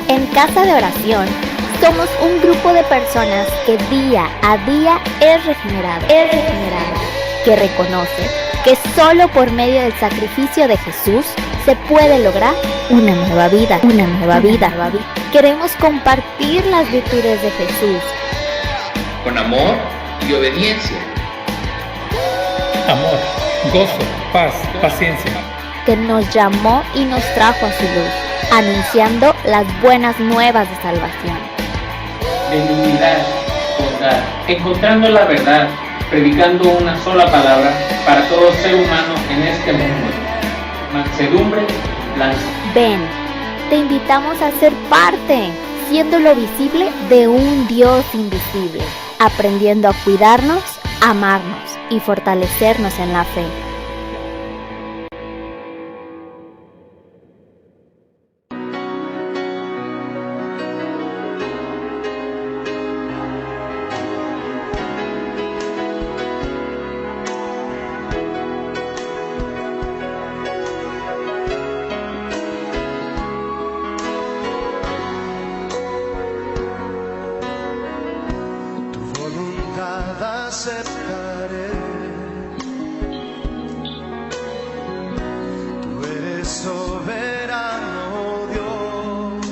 En Casa de Oración somos un grupo de personas que día a día es regenerado, que reconoce que solo por medio del sacrificio de Jesús se puede lograr una nueva vida. Queremos compartir las virtudes de Jesús con amor y obediencia. Amor, gozo, paz, paciencia. Que nos llamó y nos trajo a su luz, anunciando las buenas nuevas de salvación. Benignidad, bondad, encontrando la verdad, predicando una sola palabra para todo ser humano en este mundo. Mansedumbre, blanco. Ven, te invitamos a ser parte, siendo lo visible de un Dios invisible, aprendiendo a cuidarnos, amarnos y fortalecernos en la fe. Aceptaré. Tú eres soberano, Dios.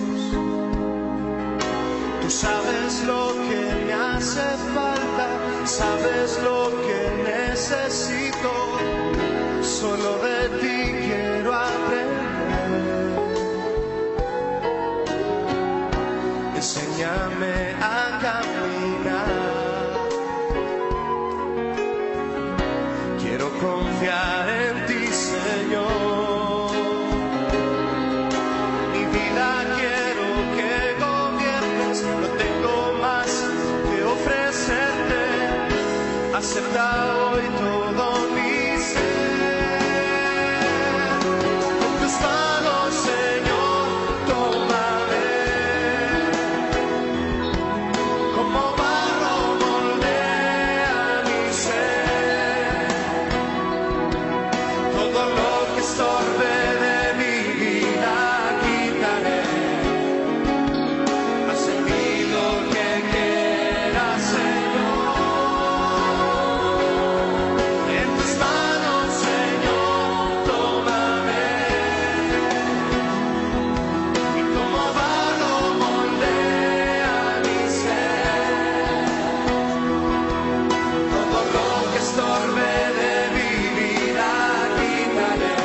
Tú sabes lo que me hace falta, sabes lo que necesito. Solo de ti quiero aprender. Enséñame a caminar. Confiar en ti, Señor. Mi vida quiero que gobiernes, no tengo más que ofrecerte. Acepta hoy todo mi ser. Con tus manos, Señor, tómame. Como barro moldea mi ser. Estorbe de mi vida, quitaré. Haz en mí lo que quieras, Señor. En tus manos, Señor, tómame. Y como barro moldea mi ser. Todo lo que estorbe de mi vida, quitaré.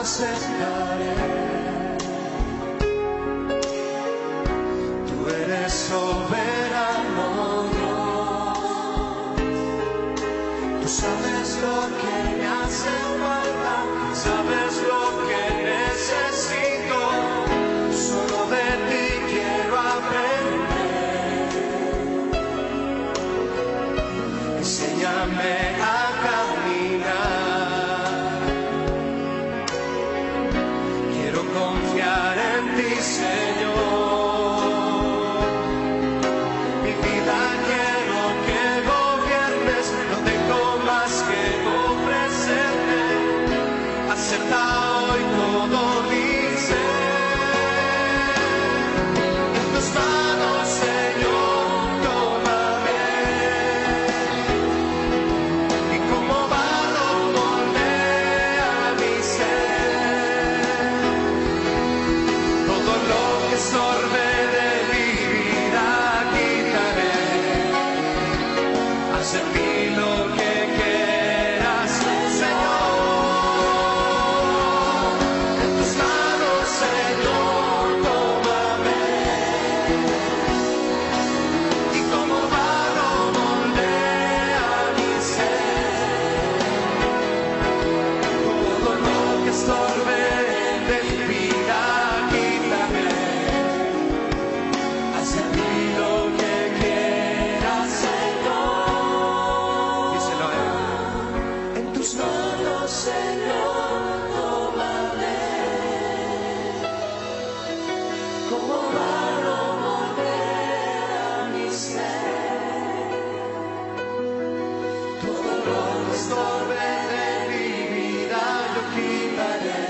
Aceptaré. Tú eres soberano, Dios. Tú sabes lo que me hace falta, sabes lo que necesito. Solo de ti quiero aprender. Enséñame a caminar. Confiar en ti, Señor. Mi vida quiero que gobiernes, no tengo más que ofrecerte. Acepta hoy todo mi ser. En tus manos, Señor, tómame. Y estorbe de mi vida yo quitaré.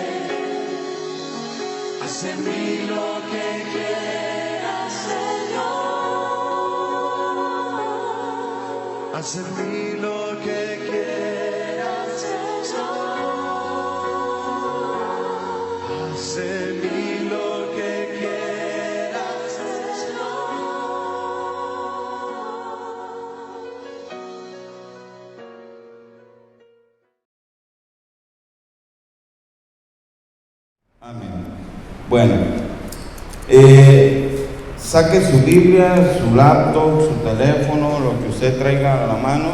Haz en mí lo que quieras, Señor. Haz en mí lo que quieras, Señor. Haz en mí lo que quieras, Señor. Amén. Bueno, saque su Biblia, su laptop, su teléfono, lo que usted traiga a la mano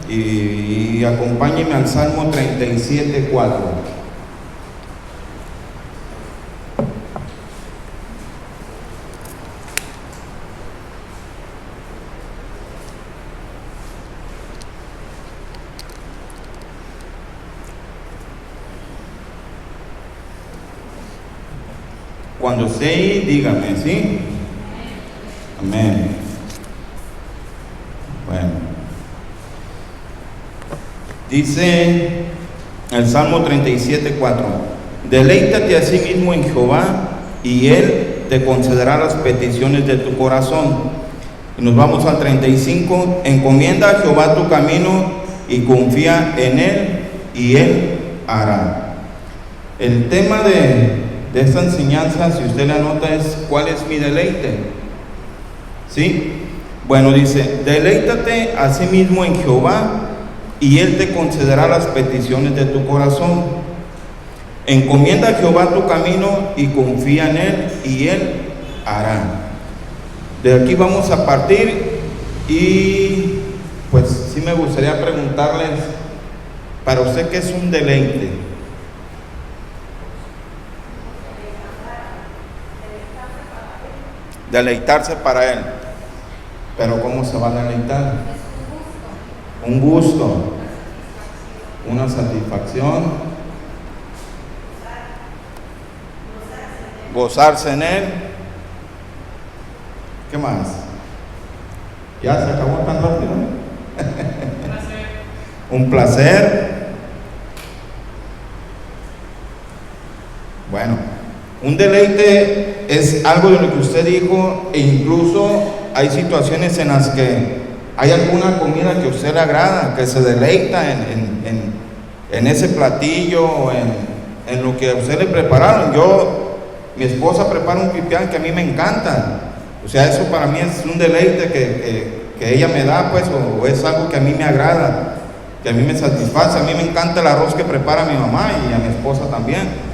y acompáñeme al Salmo 37:4. Cuando esté ahí, dígame, ¿sí? Amén. Bueno. Dice el Salmo 37:4: Deleítate a sí mismo en Jehová, y Él te concederá las peticiones de tu corazón. Y nos vamos al 35: Encomienda a Jehová tu camino y confía en Él, y Él hará. El tema de esta enseñanza, si usted le anota, es ¿cuál es mi deleite? ¿Sí? Bueno, dice: deleítate a sí mismo en Jehová, y Él te concederá las peticiones de tu corazón. Encomienda a Jehová tu camino y confía en Él, y Él hará. De aquí vamos a partir, y pues sí me gustaría preguntarles, para usted, ¿qué es un deleite? Deleitarse para Él. Pero ¿cómo se va a deleitar? Un gusto, una satisfacción, gozarse en Él. ¿Qué más? ¿Ya se acabó tan rápido? Un placer. Bueno, un deleite es algo de lo que usted dijo, e incluso hay situaciones en las que hay alguna comida que a usted le agrada, que se deleita en ese platillo, o en lo que a usted le prepararon. Mi esposa prepara un pipián que a mí me encanta. O sea, eso para mí es un deleite que ella me da, pues, o es algo que a mí me agrada, que a mí me satisface. A mí me encanta el arroz que prepara mi mamá, y a mi esposa también.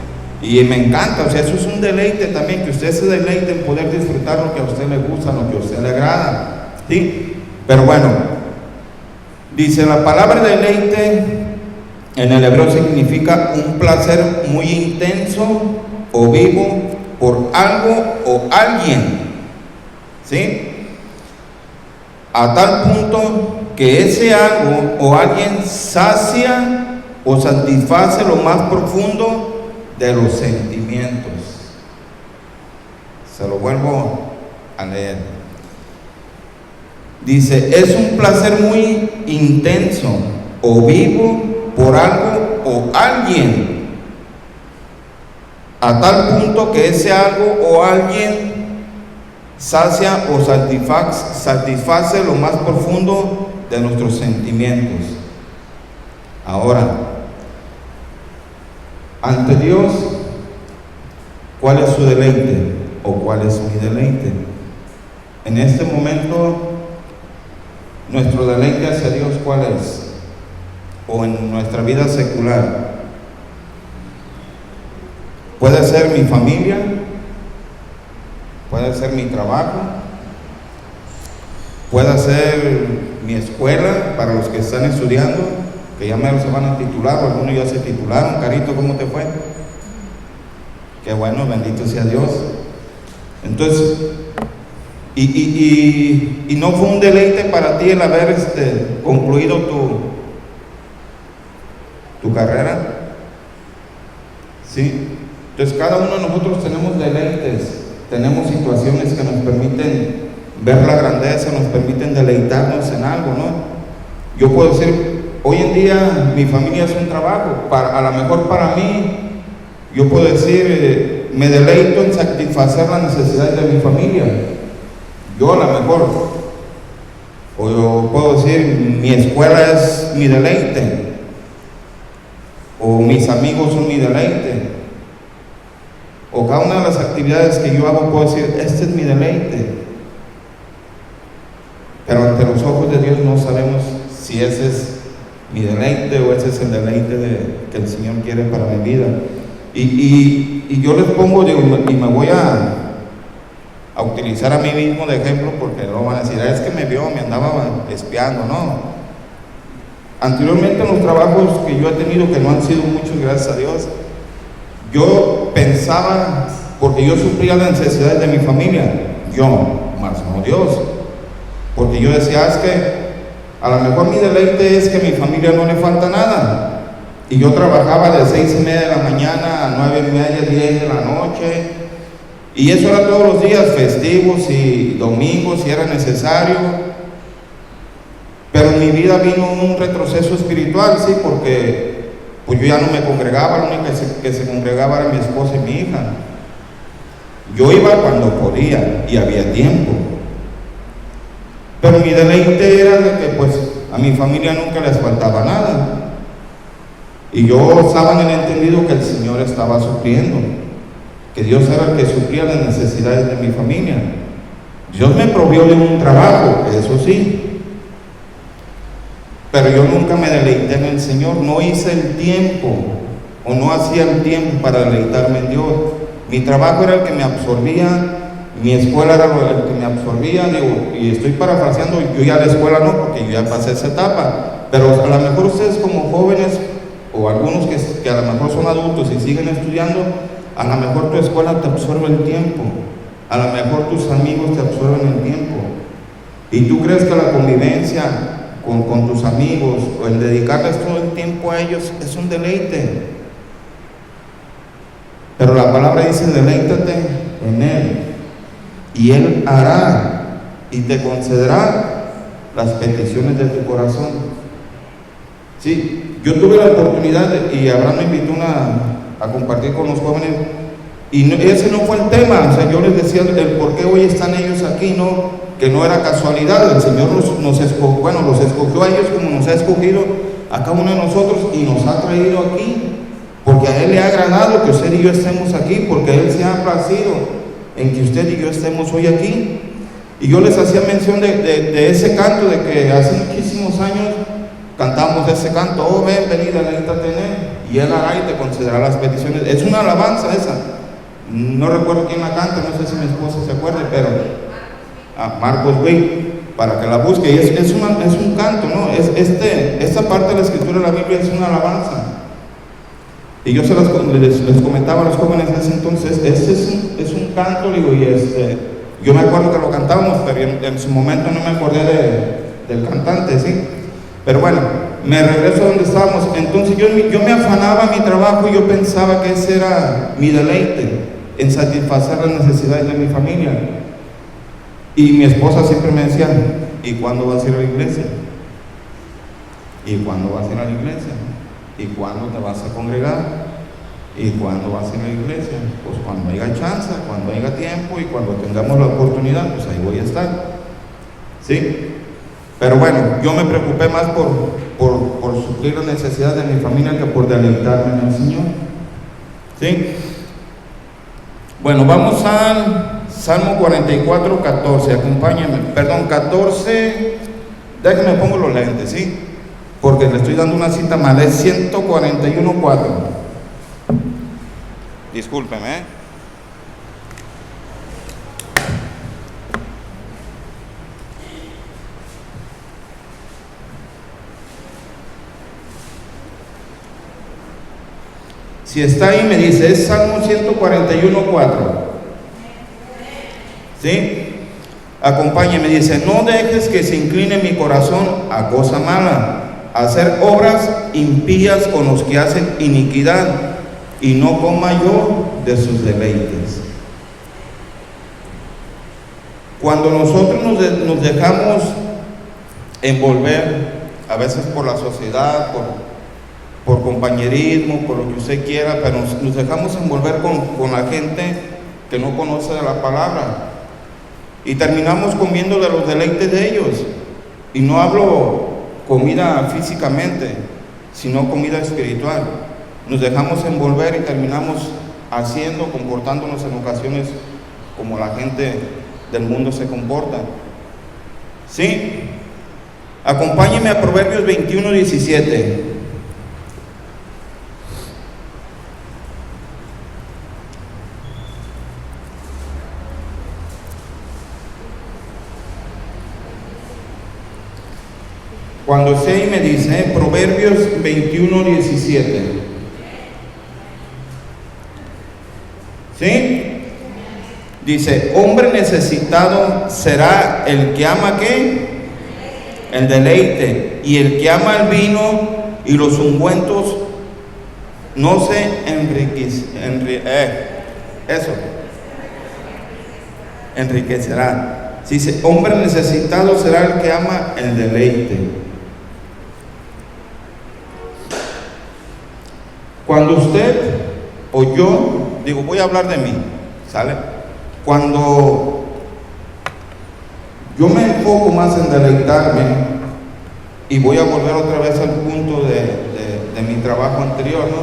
Y me encanta, o sea, eso es un deleite también, que usted se deleite en poder disfrutar lo que a usted le gusta, lo que a usted le agrada, ¿sí? Pero bueno, dice la palabra deleite, en el hebreo significa un placer muy intenso o vivo por algo o alguien, ¿sí? A tal punto que ese algo o alguien sacia o satisface lo más profundo de los sentimientos. Se lo vuelvo a leer. Dice: es un placer muy intenso o vivo por algo o alguien, a tal punto que ese algo o alguien sacia o satisface lo más profundo de nuestros sentimientos. Ahora, ante Dios, ¿cuál es su deleite? ¿O cuál es mi deleite? En este momento, nuestro deleite hacia Dios, ¿cuál es? O en nuestra vida secular. Puede ser mi familia, puede ser mi trabajo, puede ser mi escuela, para los que están estudiando, que ya menos se van a titular, o algunos ya se titularon. Carito, ¿cómo te fue? Qué bueno, bendito sea Dios. Entonces, y no fue un deleite para ti el haber concluido tu carrera, ¿sí? Entonces, cada uno de nosotros tenemos deleites, tenemos situaciones que nos permiten ver la grandeza, nos permiten deleitarnos en algo, ¿no? Yo puedo decir, hoy en día mi familia es un trabajo. A lo mejor para mí, yo puedo decir, me deleito en satisfacer las necesidades de mi familia. Yo a lo mejor, o yo puedo decir, mi escuela es mi deleite, o mis amigos son mi deleite, o cada una de las actividades que yo hago puedo decir, este es mi deleite. Pero ante los ojos de Dios no sabemos si ese es mi deleite o ese es el deleite que el Señor quiere para mi vida. Y yo les pongo, digo, y me voy a utilizar a mí mismo de ejemplo, porque no van a decir, es que me vio, me andaba espiando, no. Anteriormente en los trabajos que yo he tenido, que no han sido muchos, gracias a Dios, yo pensaba, porque yo sufría las necesidades de mi familia, yo, más no Dios, porque yo decía, es que a lo mejor mi deleite es que a mi familia no le falta nada. Y yo trabajaba de 6:30 de la mañana a 9:30, 10 de la noche. Y eso era todos los días, festivos y domingos si era necesario. Pero en mi vida vino un retroceso espiritual, sí, porque pues yo ya no me congregaba, la única que se congregaba era mi esposa y mi hija. Yo iba cuando podía y había tiempo. Pero mi deleite era de que pues a mi familia nunca les faltaba nada. Y yo estaba en el entendido que el Señor estaba supliendo, que Dios era el que suplía las necesidades de mi familia. Dios me provió de un trabajo, eso sí, pero yo nunca me deleité en el Señor, no hice el tiempo, o no hacía el tiempo para deleitarme en Dios. Mi trabajo era el que me absorbía, mi escuela era el que me absorbía, digo, y estoy parafraseando, yo ya la escuela no, porque yo ya pasé esa etapa, pero a lo mejor ustedes como jóvenes, o algunos que a lo mejor son adultos y siguen estudiando, a lo mejor tu escuela te absorbe el tiempo, a lo mejor tus amigos te absorben el tiempo, y tú crees que la convivencia con tus amigos, o el dedicarles todo el tiempo a ellos, es un deleite. Pero la palabra dice, deleítate en Él, y Él hará y te concederá las peticiones de tu corazón. Sí, yo tuve la oportunidad, y Abraham me invitó a compartir con los jóvenes, y ese no fue el tema. O sea, yo les decía el por qué hoy están ellos aquí, no, que no era casualidad. El Señor los escogió a ellos como nos ha escogido a cada uno de nosotros, y nos ha traído aquí, porque a Él le ha agradado que usted y yo estemos aquí, porque Él se ha placido en que usted y yo estemos hoy aquí. Y yo les hacía mención de ese canto, de que hace muchísimos años cantamos ese canto, oh ven, venid, deleítate en Él, y Él hará y te concederá las peticiones. Es una alabanza esa, no recuerdo quién la canta, no sé si mi esposa se acuerde, pero Marcos Witt, para que la busque. Y es un canto, ¿no? Esta parte de la escritura de la Biblia es una alabanza. Y yo les comentaba a los jóvenes en ese entonces, es un canto, digo, y yo me acuerdo que lo cantábamos, pero en su momento no me acordé del cantante, ¿sí? Pero bueno, me regreso a donde estábamos. Entonces yo me afanaba mi trabajo, y yo pensaba que ese era mi deleite, en satisfacer las necesidades de mi familia. Y mi esposa siempre me decía, ¿y cuándo vas a ir a la iglesia? ¿Y cuándo vas a ir a la iglesia? ¿Y cuándo te vas a congregar? ¿Y cuándo vas a ir a la iglesia? Pues cuando haya chance, cuando haya tiempo, y cuando tengamos la oportunidad, pues ahí voy a estar. ¿Sí? Pero bueno, yo me preocupé más por suplir las necesidades de mi familia que por deleitarme en el Señor. ¿Sí? Bueno, vamos al Salmo 44, 14. Acompáñenme. Perdón, 14. Déjenme pongo los lentes, ¿sí? Porque le estoy dando una cita mal. Es 141, 4. Discúlpeme, Si está ahí, me dice, es Salmo 141, 4. ¿Sí? Acompáñeme, dice, no dejes que se incline mi corazón a cosa mala, a hacer obras impías con los que hacen iniquidad, y no coma yo de sus deleites. Cuando nosotros nos dejamos envolver a veces por la sociedad, por compañerismo, por lo que usted quiera, pero nos dejamos envolver con la gente que no conoce de la palabra y terminamos comiendo de los deleites de ellos. Y no hablo comida físicamente, sino comida espiritual. Nos dejamos envolver y terminamos comportándonos en ocasiones como la gente del mundo se comporta. ¿Sí? Acompáñeme a Proverbios 21:17. Cuando usted me dice, Proverbios 21:17. ¿Sí? Dice, hombre necesitado será el que ama ¿qué? El deleite. Y el que ama el vino y los ungüentos no se enriquecerá. Dice, hombre necesitado será el que ama el deleite. Cuando usted o yo, voy a hablar de mí, ¿sale? Cuando yo me enfoco más en deleitarme, y voy a volver otra vez al punto de mi trabajo anterior, ¿no?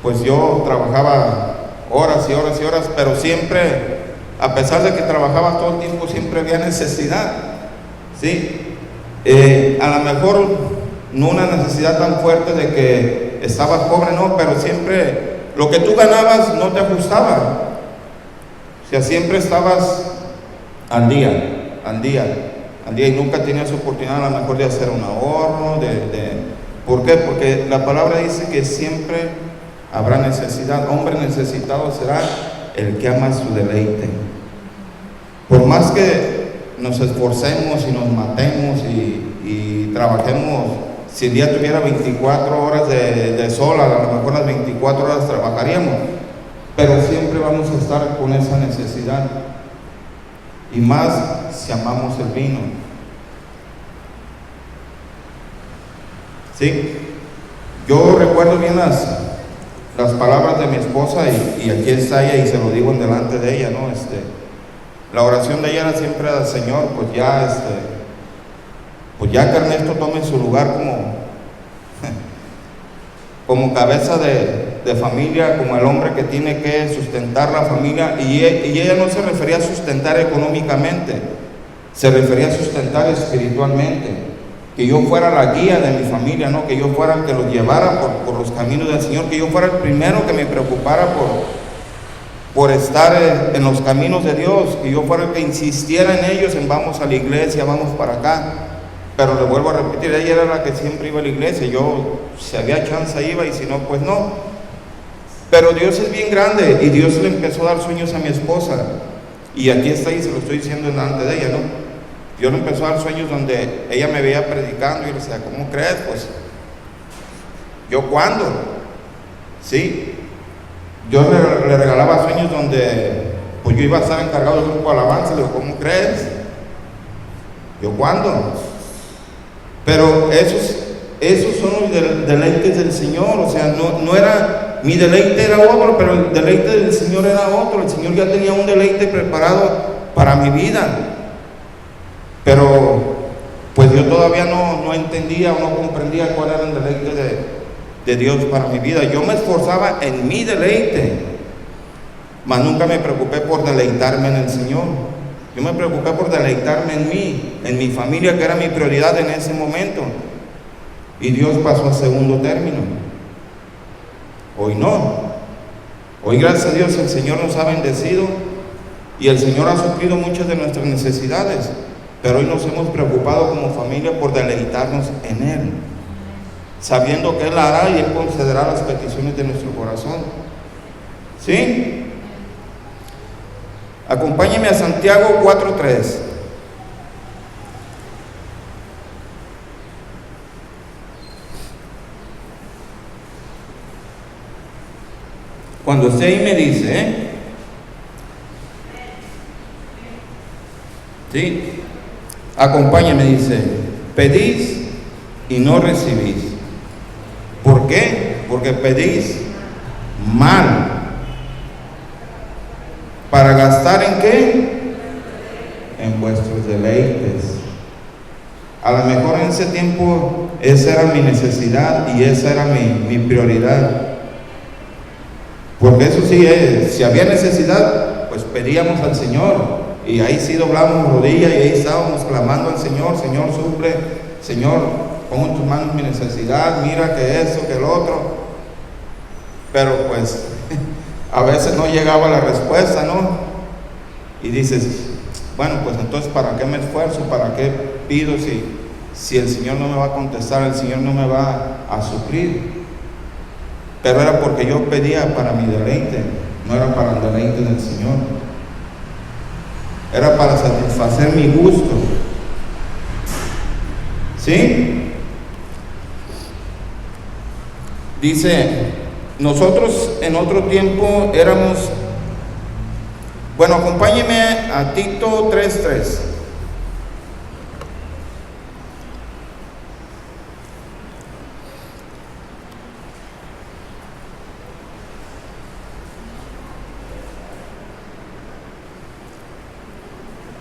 Pues yo trabajaba horas y horas y horas, pero siempre, a pesar de que trabajaba todo el tiempo, siempre había necesidad, ¿sí? A lo mejor no una necesidad tan fuerte de que estabas pobre, no, pero siempre lo que tú ganabas no te ajustaba. O sea, siempre estabas al día, y nunca tenías oportunidad a lo mejor de hacer un ahorro, ¿por qué? Porque la palabra dice que siempre habrá necesidad. Hombre necesitado será el que ama su deleite. Por más que nos esforcemos y nos matemos y trabajemos, si el día tuviera 24 horas de sol, a lo mejor las 24 horas trabajaríamos, pero siempre vamos a estar con esa necesidad, y más si amamos el vino. ¿Sí? Yo recuerdo bien las palabras de mi esposa, y aquí está ella, y se lo digo en delante de ella, ¿no? La oración de ella era siempre: Señor, pues ya que Ernesto tome su lugar como cabeza de familia, como el hombre que tiene que sustentar la familia. Y ella no se refería a sustentar económicamente, se refería a sustentar espiritualmente. Que yo fuera la guía de mi familia, ¿no? Que yo fuera el que los llevara por los caminos del Señor, que yo fuera el primero que me preocupara por estar en los caminos de Dios, que yo fuera el que insistiera en ellos, en vamos a la iglesia, vamos para acá. Pero le vuelvo a repetir, ella era la que siempre iba a la iglesia. Yo, si había chance, iba, y si no, pues no. Pero Dios es bien grande, y Dios le empezó a dar sueños a mi esposa, y aquí está, y se lo estoy diciendo delante de ella, ¿no? Dios le empezó a dar sueños donde ella me veía predicando, y yo le decía, ¿cómo crees? Pues, ¿yo cuándo? ¿Sí? Dios le regalaba sueños donde pues yo iba a estar encargado del grupo de alabanza. Le digo, ¿cómo crees? ¿Yo cuándo? Pero esos son los deleites del Señor. O sea, no era, mi deleite era otro, pero el deleite del Señor era otro. El Señor ya tenía un deleite preparado para mi vida, pero pues yo todavía no entendía o no comprendía cuál era el deleite de Dios para mi vida. Yo me esforzaba en mi deleite, mas nunca me preocupé por deleitarme en el Señor. Yo me preocupé por deleitarme en mi familia, que era mi prioridad en ese momento, y Dios pasó a segundo término. Hoy no. Hoy, gracias a Dios, el Señor nos ha bendecido y el Señor ha suplido muchas de nuestras necesidades, pero hoy nos hemos preocupado como familia por deleitarnos en Él, sabiendo que Él hará y Él concederá las peticiones de nuestro corazón. ¿Sí? Acompáñeme a Santiago 4:3. Cuando usted ahí me dice, ¿sí? Acompáñeme, dice: pedís y no recibís. ¿Por qué? Porque pedís mal. ¿Para gastar en qué? En vuestros deleites. A lo mejor en ese tiempo esa era mi necesidad y esa era mi prioridad. Porque eso sí, si había necesidad, pues pedíamos al Señor. Y ahí sí doblamos rodillas y ahí estábamos clamando al Señor: Señor, suple, Señor, pongo en tus manos mi necesidad, mira que esto, que el otro. Pero pues a veces no llegaba la respuesta, ¿no? Y dices, bueno, pues entonces ¿para qué me esfuerzo? ¿Para qué pido si el Señor no me va a contestar, el Señor no me va a suplir? Pero era porque yo pedía para mi deleite, no era para el deleite del Señor. Era para satisfacer mi gusto. ¿Sí? Dice, nosotros en otro tiempo éramos... Bueno, acompáñeme a Tito 3:3.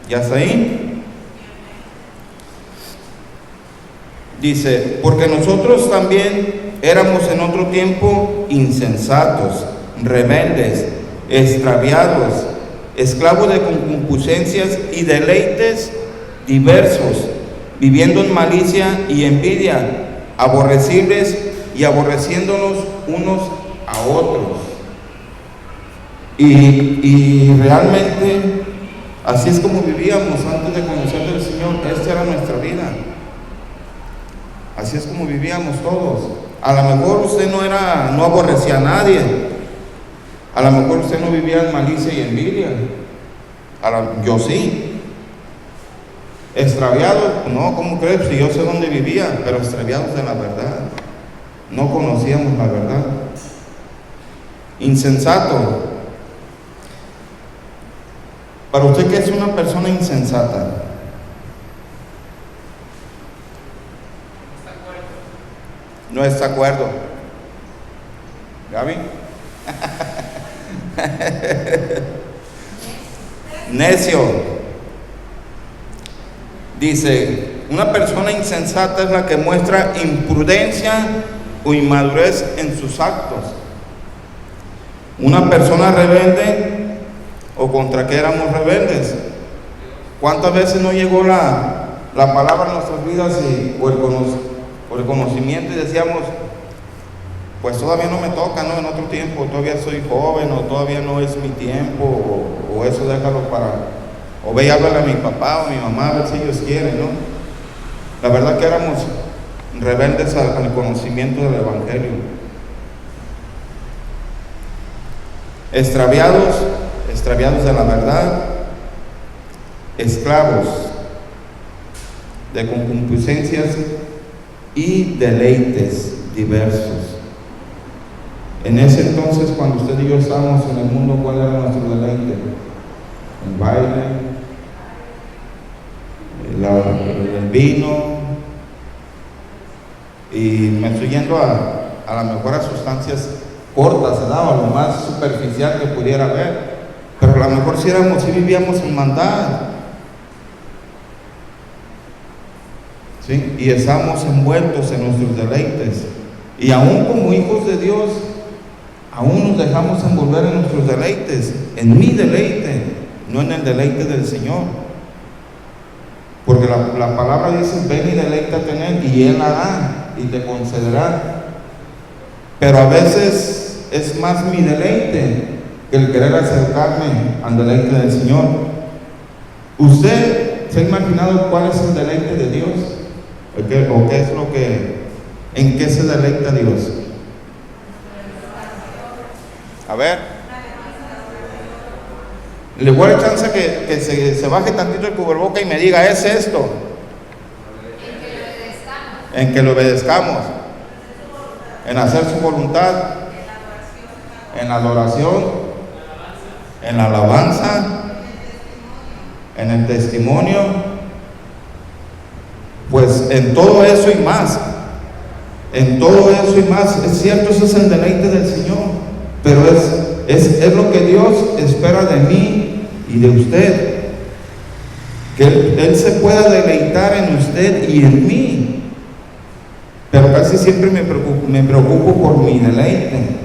¿Ya está ahí? Dice, porque nosotros también éramos en otro tiempo insensatos, rebeldes, extraviados, esclavos de concupiscencias y deleites diversos, viviendo en malicia y envidia, aborrecibles y aborreciéndonos unos a otros. Y realmente así es como vivíamos antes de conocer al Señor. Esta era nuestra vida. Así es como vivíamos todos. A lo mejor usted no aborrecía a nadie. A lo mejor usted no vivía en malicia y envidia. Yo sí. Extraviados, no, ¿cómo crees? Si yo sé dónde vivía, pero extraviados de la verdad. No conocíamos la verdad. Insensato. Para usted, ¿qué es una persona insensata? No está de acuerdo. ¿Gaby? Necio. Dice, una persona insensata es la que muestra imprudencia o inmadurez en sus actos. Una persona rebelde, ¿o contra qué éramos rebeldes? ¿Cuántas veces no llegó la palabra a nuestras vidas o el conocimiento y decíamos, pues todavía no me toca, ¿no? En otro tiempo, todavía soy joven, o todavía no es mi tiempo, o eso déjalo o ve y háblale a mi papá o a mi mamá a ver si ellos quieren, ¿no? La verdad que éramos rebeldes al conocimiento del Evangelio. Extraviados de la verdad, esclavos de concupiscencias y deleites diversos. En ese entonces, cuando usted y yo estábamos en el mundo, ¿cuál era nuestro deleite? El baile, el vino, y me estoy yendo a lo mejor a sustancias cortas, ¿no? A lo más superficial que pudiera haber, pero a lo mejor si vivíamos en maldad, ¿sí? Y estábamos envueltos en nuestros deleites, y aún como hijos de Dios, aún nos dejamos envolver en nuestros deleites, en mi deleite, no en el deleite del Señor, porque la palabra dice, ven y deleítate en Él, y Él hará, y te concederá. Pero a veces es más mi deleite que el querer acercarme al deleite del Señor. ¿Usted se ha imaginado cuál es el deleite de Dios? ¿O qué es en qué se deleita Dios? A ver, le voy a dar chance que se baje tantito el cubreboca y me diga, ¿es esto? En que lo obedezcamos. En hacer su voluntad, en la adoración, en la alabanza, en el testimonio, pues en todo eso y más. en todo eso y más. Es cierto, ese es el deleite del Señor, pero es lo que Dios espera de mí y de usted, que Él se pueda deleitar en usted y en mí. Pero casi siempre me preocupo por mi deleite,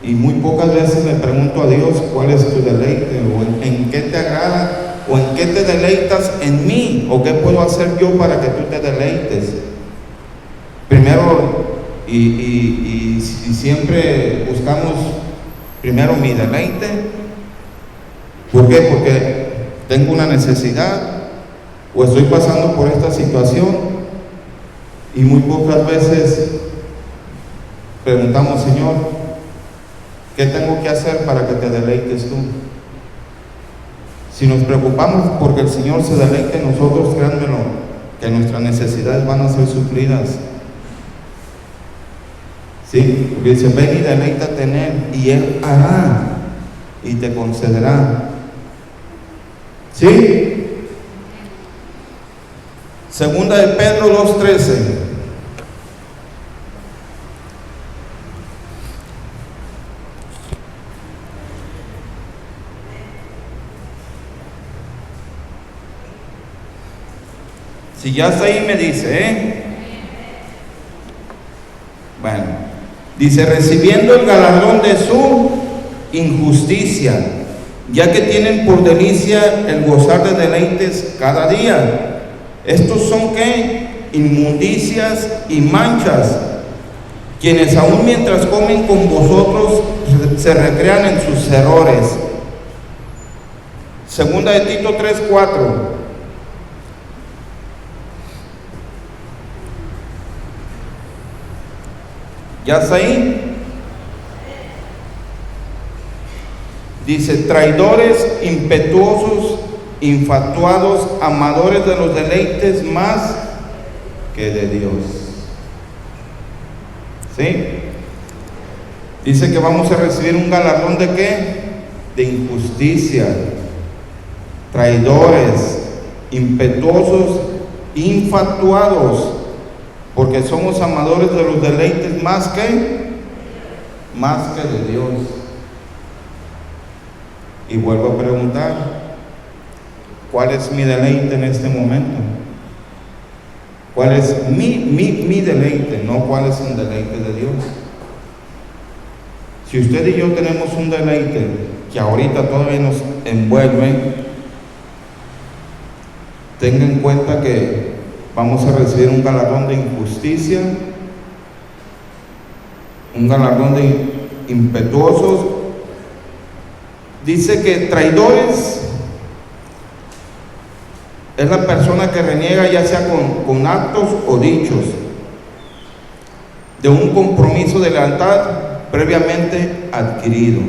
y muy pocas veces le pregunto a Dios cuál es tu deleite, o en qué te agrada, o en qué te deleitas en mí, o qué puedo hacer yo para que tú te deleites. Primero, y siempre buscamos primero mi deleite. ¿Por qué? Porque tengo una necesidad o estoy pasando por esta situación, y muy pocas veces preguntamos: Señor, ¿qué tengo que hacer para que te deleites tú? Si nos preocupamos porque el Señor se deleite en nosotros, créanmelo, que nuestras necesidades van a ser suplidas. Sí, porque dice: ven y deleítate en Él, y Él hará y te concederá. ¿Sí? Segunda de Pedro 2:13. Si ya está ahí, me dice, Bueno, dice: recibiendo el galardón de su injusticia, ya que tienen por delicia el gozar de deleites cada día. Estos son ¿qué? Inmundicias y manchas, quienes aún mientras comen con vosotros se recrean en sus errores. Segunda de Tito 3:4. ¿Ya está ahí? Dice: traidores, impetuosos, infatuados, amadores de los deleites más que de Dios. ¿Sí? Dice que vamos a recibir un galardón ¿de qué? De injusticia. Traidores, impetuosos, infatuados, porque somos amadores de los deleites más que de Dios. Y vuelvo a preguntar: ¿cuál es mi deleite en este momento? ¿Cuál es mi deleite? No cuál es el deleite de Dios. Si usted y yo tenemos un deleite que ahorita todavía nos envuelve, tenga en cuenta que vamos a recibir un galardón de injusticia, un galardón de impetuosos. Dice que traidores es la persona que reniega, ya sea con actos o dichos, de un compromiso de lealtad previamente adquirido.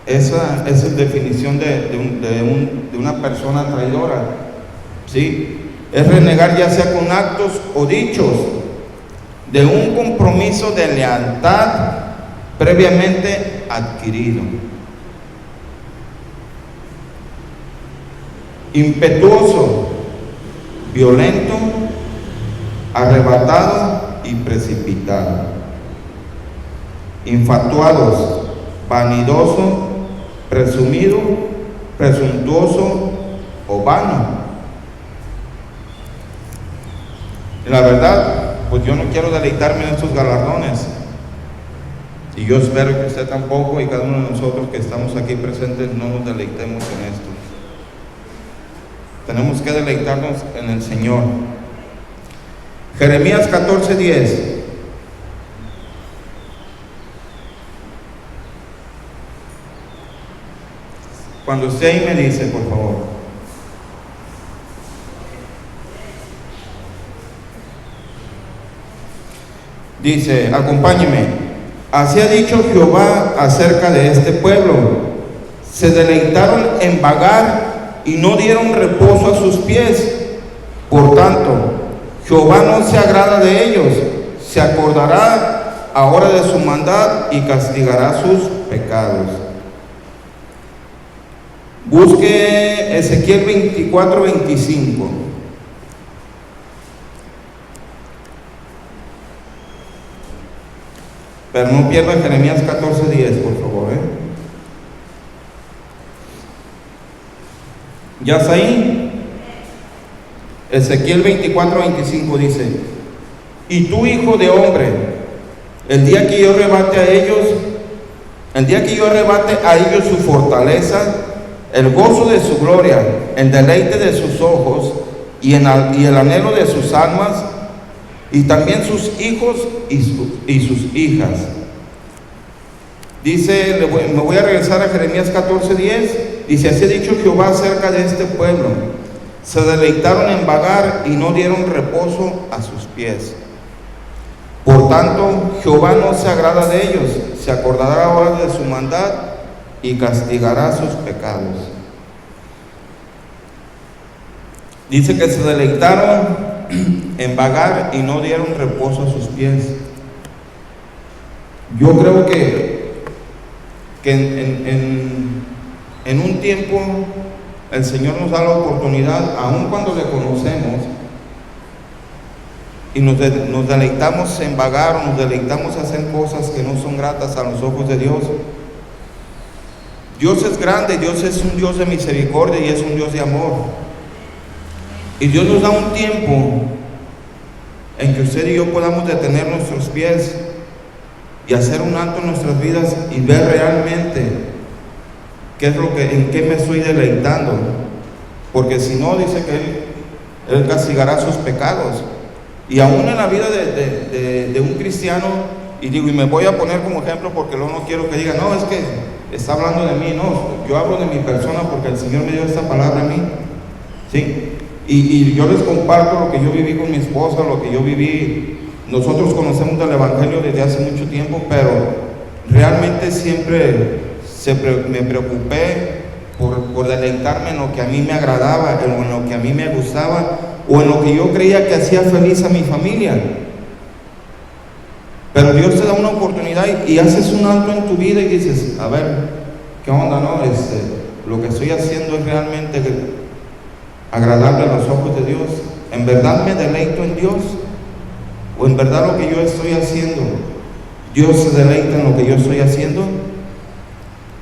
Esa es la definición de una persona traidora. ¿Sí? Es renegar, ya sea con actos o dichos, de un compromiso de lealtad previamente adquirido. Impetuoso, violento, arrebatado y precipitado. Infatuados, vanidoso, presumido, presuntuoso o vano. La verdad, pues yo no quiero deleitarme en estos galardones, y yo espero que usted tampoco, y cada uno de nosotros que estamos aquí presentes no nos deleitemos en esto. Tenemos que deleitarnos en el Señor. Jeremías 14:10. Cuando esté ahí me dice, por favor. Dice, acompáñeme. Así ha dicho Jehová acerca de este pueblo: se deleitaron en vagar y no dieron reposo a sus pies. Por tanto, Jehová no se agrada de ellos, se acordará ahora de su maldad y castigará sus pecados. Busque Ezequiel 24:25. Pero no pierda Jeremías 14:10, por favor. ¿Ya está ahí? Ezequiel 24:25 dice: y tú, hijo de hombre, el día que yo arrebate a ellos su fortaleza, el gozo de su gloria, el deleite de sus ojos y el anhelo de sus almas, y también sus hijos y sus hijas. Dice, me voy a regresar a Jeremías 14:10, dice: así ha dicho Jehová acerca de este pueblo, se deleitaron en vagar y no dieron reposo a sus pies. Por tanto, Jehová no se agrada de ellos, se acordará ahora de su maldad y castigará sus pecados. Dice que se deleitaron en vagar y no dieron reposo a sus pies. Yo creo que en un tiempo el Señor nos da la oportunidad, aun cuando le conocemos, y nos deleitamos en vagar, nos deleitamos en hacer cosas que no son gratas a los ojos de Dios. Dios es grande, Dios es un Dios de misericordia y es un Dios de amor. Y Dios nos da un tiempo en que usted y yo podamos detener nuestros pies y hacer un alto en nuestras vidas y ver realmente qué es en qué me estoy deleitando. Porque si no, dice que Él castigará sus pecados. Y aún en la vida de un cristiano, y me voy a poner como ejemplo porque luego no quiero que digan, no, es que está hablando de mí. No, yo hablo de mi persona porque el Señor me dio esta palabra a mí, ¿sí? Y yo les comparto lo que yo viví con mi esposa, lo que yo viví. Nosotros conocemos del Evangelio desde hace mucho tiempo, pero realmente siempre me preocupé por deleitarme en lo que a mí me agradaba, en lo que a mí me gustaba, o en lo que yo creía que hacía feliz a mi familia. Pero Dios te da una oportunidad y haces un alto en tu vida y dices, a ver, ¿qué onda, no? Lo que estoy haciendo es realmente agradable a los ojos de Dios. ¿En verdad me deleito en Dios? ¿O en verdad lo que yo estoy haciendo, Dios se deleita en lo que yo estoy haciendo?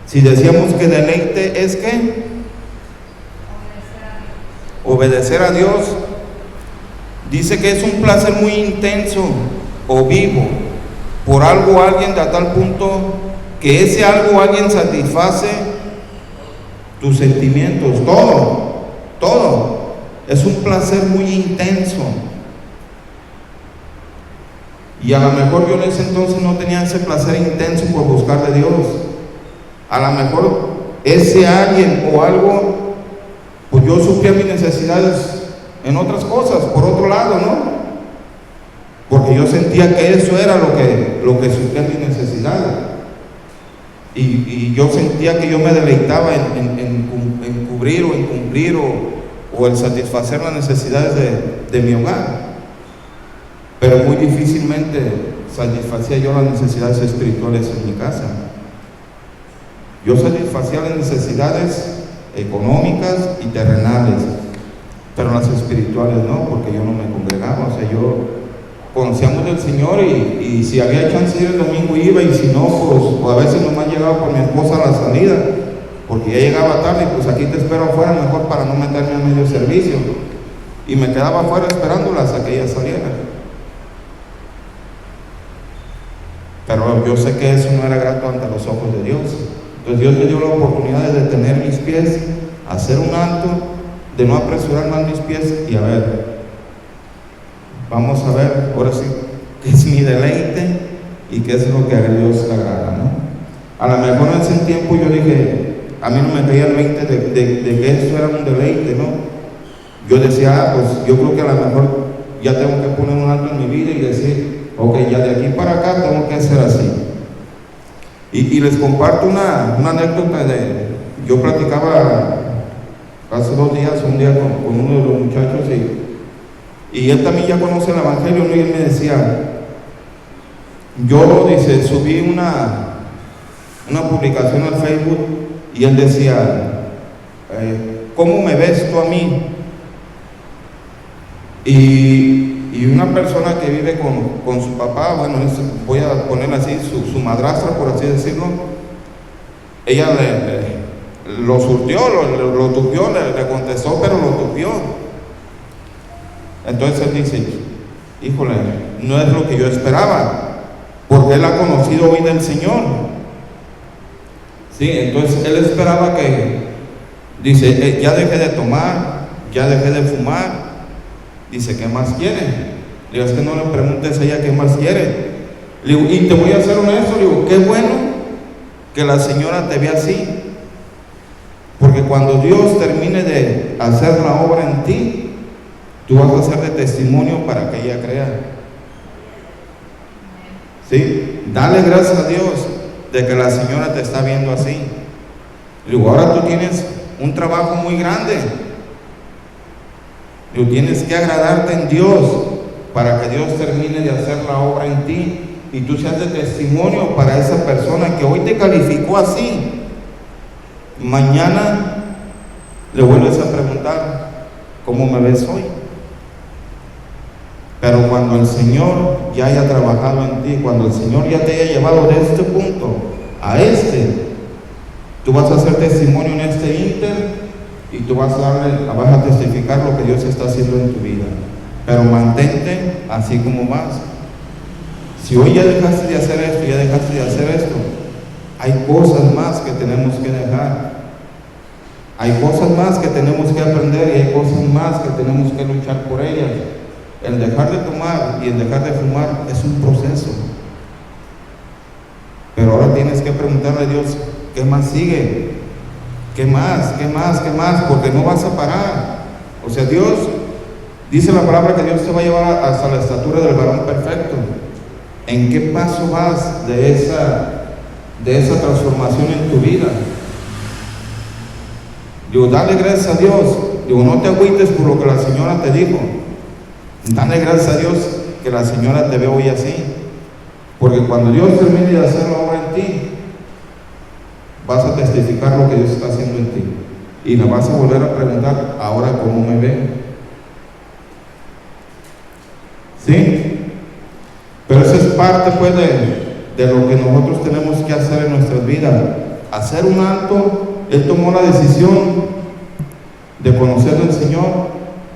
Si decíamos que deleite es ¿qué? Obedecer a Dios. Dice que es un placer muy intenso o vivo por algo o alguien, de a tal punto que ese algo o alguien satisface tus sentimientos, todo. Es un placer muy intenso. Y a lo mejor yo en ese entonces no tenía ese placer intenso por buscar de Dios. A lo mejor ese alguien o algo, pues yo suplía mis necesidades en otras cosas, por otro lado, ¿no? Porque yo sentía que eso era lo que suplía mis necesidades. Y yo sentía que yo me deleitaba en cubrir o en cumplir o en satisfacer las necesidades de mi hogar. Pero muy difícilmente satisfacía yo las necesidades espirituales en mi casa. Yo satisfacía las necesidades económicas y terrenales, pero las espirituales no, porque yo no me congregaba. O sea, yo conocíamos del Señor y si había chance de ir el domingo iba, y si no, pues a veces nomás llegaba por mi esposa a la salida, porque ya llegaba tarde y pues aquí te espero afuera, mejor para no meterme a medio servicio, y me quedaba afuera esperándolas a que ella saliera. Pero yo sé que eso no era grato ante los ojos de Dios. Entonces Dios me dio la oportunidad de detener mis pies, hacer un alto, de no apresurar más mis pies y a ver, vamos a ver ahora sí qué es mi deleite y qué es lo que a Dios le agrada, ¿no? A lo mejor en ese tiempo yo dije, a mí no me caía el 20 de que esto era un deleite, ¿no? Yo decía, pues yo creo que a lo mejor ya tengo que poner un alto en mi vida y decir, ok, ya de aquí para acá tengo que hacer así. Y les comparto una anécdota yo platicaba hace 2 días, un día con uno de los muchachos y él también ya conoce el Evangelio, ¿no? Y él me decía, yo, dice, subí una publicación al Facebook y él decía, ¿cómo me ves tú a mí? Y y una persona que vive con su papá, bueno, voy a ponerla así, su madrastra, por así decirlo, ella lo surtió, lo tupió, le contestó, pero lo tupió. Entonces él dice, híjole, no es lo que yo esperaba, porque él ha conocido hoy del Señor. Sí, entonces él esperaba que, dice, ya dejé de tomar, ya dejé de fumar. Dice, ¿qué más quiere? Le digo, es que no le preguntes a ella qué más quiere. Le digo, y te voy a ser honesto, le digo, qué bueno que la señora te ve así, porque cuando Dios termine de hacer la obra en ti, tú vas a ser de testimonio para que ella crea. ¿Sí? Dale gracias a Dios de que la señora te está viendo así. Le digo, ahora tú tienes un trabajo muy grande. Tú tienes que agradarte en Dios para que Dios termine de hacer la obra en ti y tú seas de testimonio para esa persona que hoy te calificó así. Mañana le vuelves a preguntar, ¿cómo me ves hoy? Pero cuando el Señor ya haya trabajado en ti, cuando el Señor ya te haya llevado de este punto a tú vas a hacer testimonio en este ínter y tú vas a testificar lo que Dios está haciendo en tu vida. Pero mantente así como vas. Si hoy ya dejaste de hacer esto, ya dejaste de hacer esto, hay cosas más que tenemos que dejar. Hay cosas más que tenemos que aprender y hay cosas más que tenemos que luchar por ellas. El dejar de tomar y el dejar de fumar es un proceso. Pero ahora tienes que preguntarle a Dios, ¿qué más sigue? ¿Qué más? ¿Qué más? ¿Qué más? Porque no vas a parar. O sea, Dios, dice la palabra que Dios te va a llevar hasta la estatura del varón perfecto. ¿En qué paso vas de esa transformación en tu vida? Digo, dale gracias a Dios. Digo, no te agüites por lo que la señora te dijo. Dale gracias a Dios que la señora te ve hoy así. Porque cuando Dios termine de hacer la obra en ti, vas a testificar lo que Dios está haciendo en ti. Y le vas a volver a preguntar, ahora cómo me ve. ¿Sí? Pero eso es parte pues de lo que nosotros tenemos que hacer en nuestras vidas. Hacer un alto. Él tomó la decisión de conocer al Señor,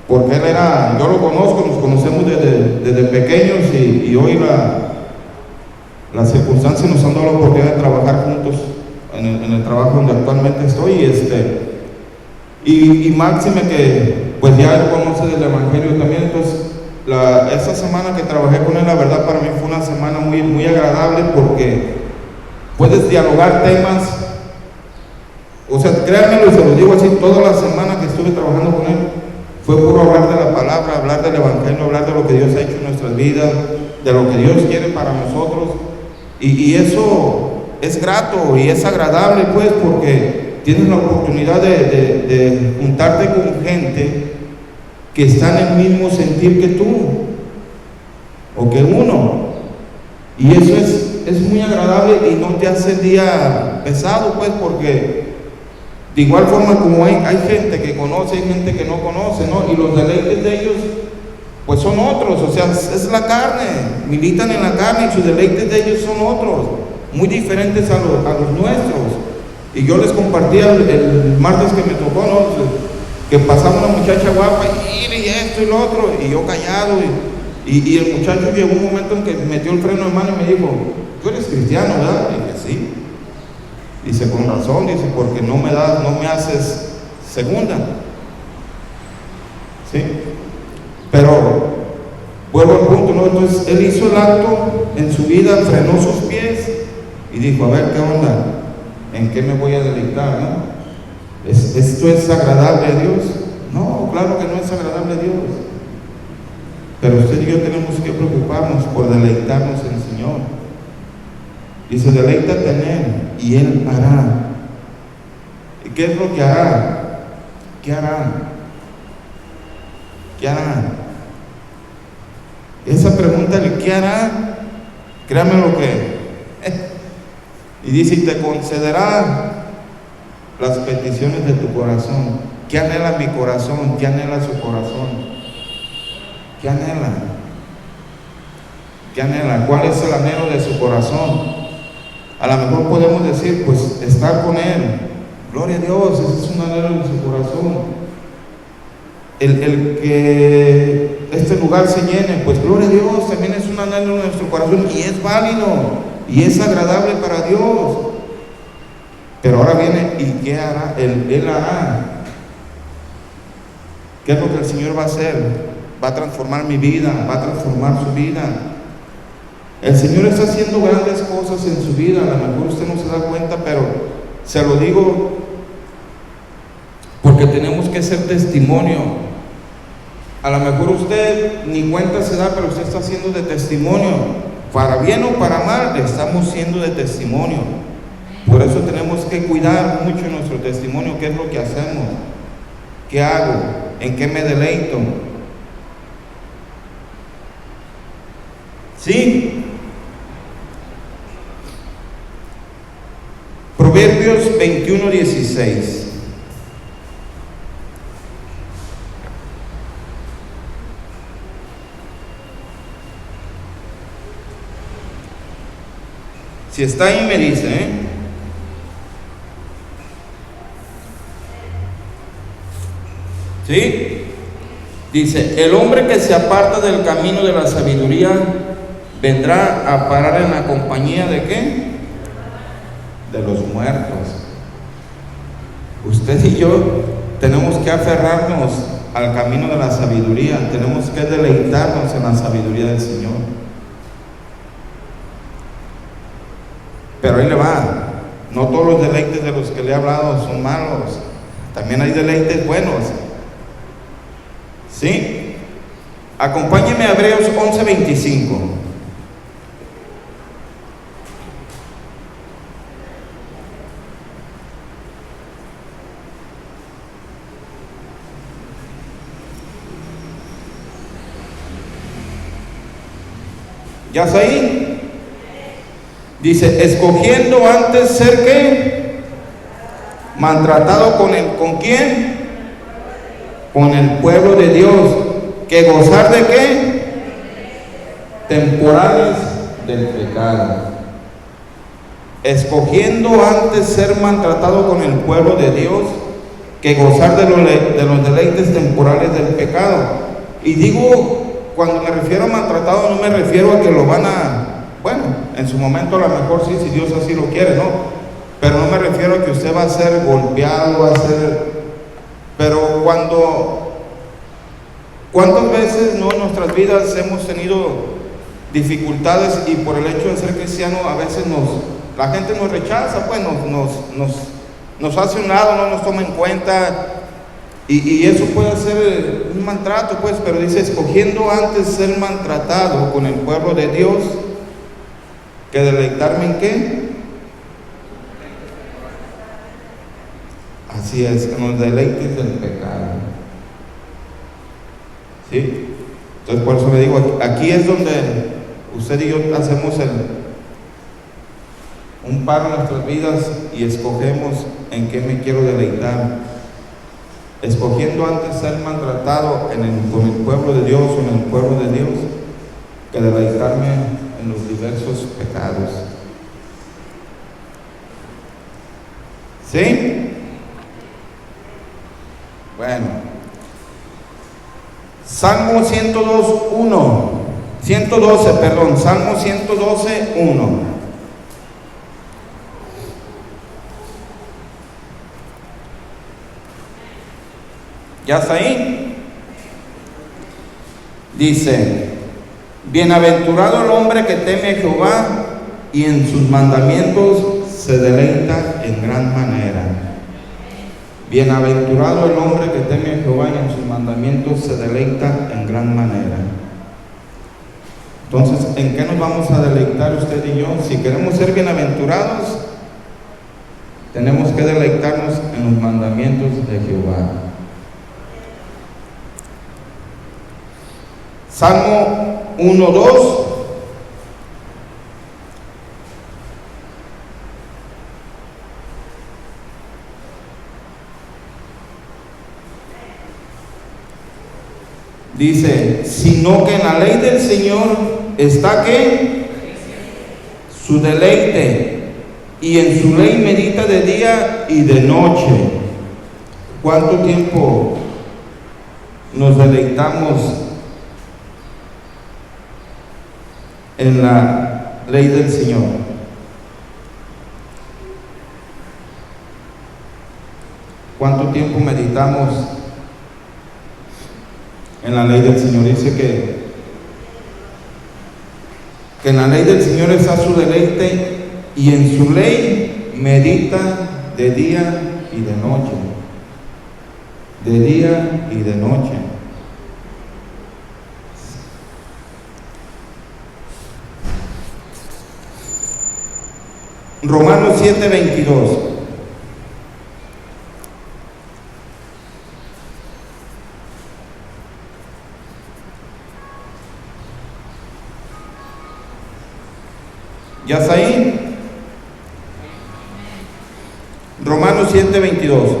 porque él yo lo conozco, nos conocemos desde pequeños y hoy las circunstancias nos han dado la oportunidad de trabajar juntos en el trabajo donde actualmente estoy, y máxime que pues ya él conoce del Evangelio también. Entonces esa semana que trabajé con él, la verdad para mí fue una semana muy, muy agradable, porque puedes dialogar temas. O sea, créanmelo y se los digo así, toda la semana que estuve trabajando con él fue puro hablar de la palabra, hablar del Evangelio, hablar de lo que Dios ha hecho en nuestras vidas, de lo que Dios quiere para nosotros, y eso es grato y es agradable pues, porque tienes la oportunidad de juntarte con gente que está en el mismo sentir que tú o que uno, y eso es muy agradable y no te hace el día pesado pues, porque de igual forma como hay gente que conoce, hay gente que no conoce, ¿no? Y los deleites de ellos, pues son otros, o sea, es la carne, militan en la carne y sus deleites de ellos son otros, muy diferentes a los nuestros. Y yo les compartía el martes que me tocó, ¿no? Que pasaba una muchacha guapa y esto y lo otro, y yo callado, y el muchacho llegó un momento en que metió el freno de mano y me dijo, tú eres cristiano, ¿verdad? Y dije, sí. Dice, con razón, dice, porque no me haces segunda. ¿Sí? Pero vuelvo al punto, ¿no? Entonces él hizo el acto en su vida, frenó sus pies y dijo, a ver, ¿qué onda? ¿En qué me voy a deleitar, no? ¿Esto es agradable a Dios? No, claro que no es agradable a Dios. Pero usted y yo tenemos que preocuparnos por deleitarnos en el Señor. Dice, deleítate en Él y Él hará. ¿Y qué es lo que hará? ¿Qué hará? ¿Qué hará? Esa pregunta de ¿qué hará? Créame lo que. Y dice, y te concederá las peticiones de tu corazón. ¿Qué anhela mi corazón? ¿Qué anhela su corazón? ¿Qué anhela? que anhela, cuál es el anhelo de su corazón. A lo mejor podemos decir, pues, estar con Él. Gloria a Dios, ese es un anhelo de su corazón. El que este lugar se llene, pues gloria a Dios, también es un anhelo de nuestro corazón y es válido y es agradable para Dios. Pero ahora viene, ¿y qué hará? Él hará. ¿Qué es lo que el Señor va a hacer? Va a transformar mi vida, va a transformar su vida. El Señor está haciendo grandes cosas en su vida. A lo mejor usted no se da cuenta, pero se lo digo porque tenemos que ser testimonio. A lo mejor usted ni cuenta se da, pero usted está haciendo de testimonio. Para bien o para mal, estamos siendo de testimonio. Por eso tenemos que cuidar mucho nuestro testimonio. ¿Qué es lo que hacemos? ¿Qué hago? ¿En qué me deleito? ¿Sí? Proverbios 21:16. Si está ahí me dice, ¿sí? Dice, el hombre que se aparta del camino de la sabiduría vendrá a parar en la compañía ¿de qué? De los muertos. Usted y yo tenemos que aferrarnos al camino de la sabiduría, tenemos que deleitarnos en la sabiduría del Señor. Pero ahí le va, no todos los deleites de los que le he hablado son malos, también hay deleites buenos. ¿Sí? Acompáñeme a Hebreos 11:25. ¿Ya está ahí? Dice, escogiendo antes ser ¿qué? Maltratado ¿con quién? Con el pueblo de Dios, que gozar de ¿qué? Temporales del pecado. Escogiendo antes ser maltratado con el pueblo de Dios, que gozar de los deleites temporales del pecado. Y digo, cuando me refiero a maltratado, no me refiero a que lo van a, bueno, en su momento a lo mejor sí, si Dios así lo quiere, ¿no? Pero no me refiero a que usted va a ser golpeado, va a ser... Pero ¿cuántas veces no en nuestras vidas hemos tenido dificultades y por el hecho de ser cristiano a veces la gente nos rechaza, pues nos hace un lado, no nos toma en cuenta y eso puede ser un maltrato, pues, pero dice, escogiendo antes ser maltratado con el pueblo de Dios que deleitarme en ¿qué? Así es, en los deleites del pecado. ¿Sí? Entonces por eso le digo, aquí es donde usted y yo hacemos un paro en nuestras vidas y escogemos en qué me quiero deleitar. Escogiendo antes ser maltratado con el pueblo de Dios o en el pueblo de Dios que deleitarme en los diversos pecados. ¿Sí? Bueno, Salmo 112, perdón, Salmo 112:1. ¿Ya está ahí? Dice, bienaventurado el hombre que teme a Jehová y en sus mandamientos se deleita en gran manera. Bienaventurado el hombre que teme a Jehová y en sus mandamientos se deleita en gran manera. Entonces, ¿en qué nos vamos a deleitar usted y yo? Si queremos ser bienaventurados, tenemos que deleitarnos en los mandamientos de Jehová. Salmo 1:2. Dice, sino que en la ley del Señor está ¿qué? Su deleite, y en su ley medita de día y de noche. ¿Cuánto tiempo nos deleitamos en la ley del Señor? ¿Cuánto tiempo meditamos en la ley del Señor? Dice que en la ley del Señor está su deleite, y en su ley medita de día y de noche. De día y de noche. Romanos 7:22. ¿Ya está ahí? Romanos 7:22.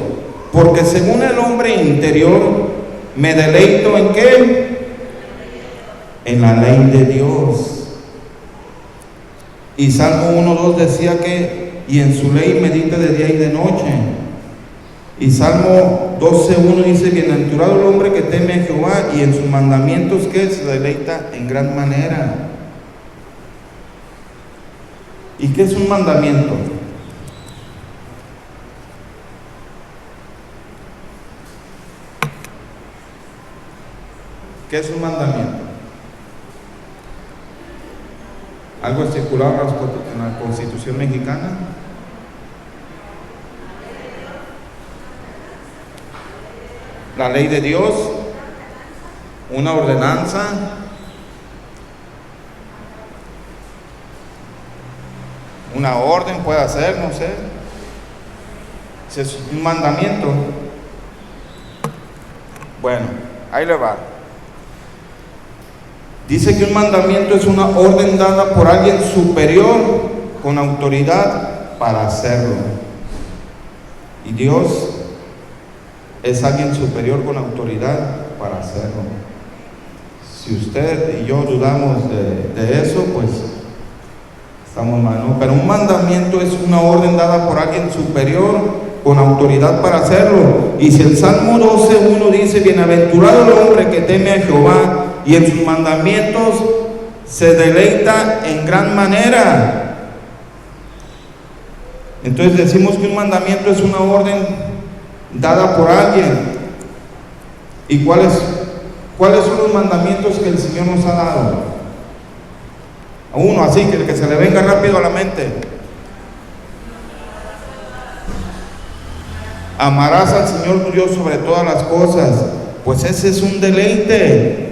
Porque según el hombre interior me deleito ¿en qué? En la ley de Dios. Y Salmo 1:2 decía que y en su ley medita de día y de noche. Y Salmo 12:1 dice: bienaventurado el hombre que teme a Jehová, y en sus mandamientos que se deleita en gran manera. ¿Y qué es un mandamiento? ¿Qué es un mandamiento? Algo estipulado en la Constitución mexicana. La ley de Dios, una ordenanza, una orden puede ser, no sé. Es un mandamiento. Bueno, ahí le va. Dice que un mandamiento es una orden dada por alguien superior con autoridad para hacerlo. Y Dios es alguien superior con autoridad para hacerlo. Si usted y yo dudamos de eso, pues estamos mal, ¿no? Pero un mandamiento es una orden dada por alguien superior con autoridad para hacerlo. Y si el Salmo 12:1 dice: bienaventurado el hombre que teme a Jehová, y en sus mandamientos se deleita en gran manera. Entonces decimos que un mandamiento es una orden dada por alguien. ¿Y cuáles son los mandamientos que el Señor nos ha dado? Uno así, que se le venga rápido a la mente. Amarás al Señor tu Dios sobre todas las cosas. Pues ese es un deleite.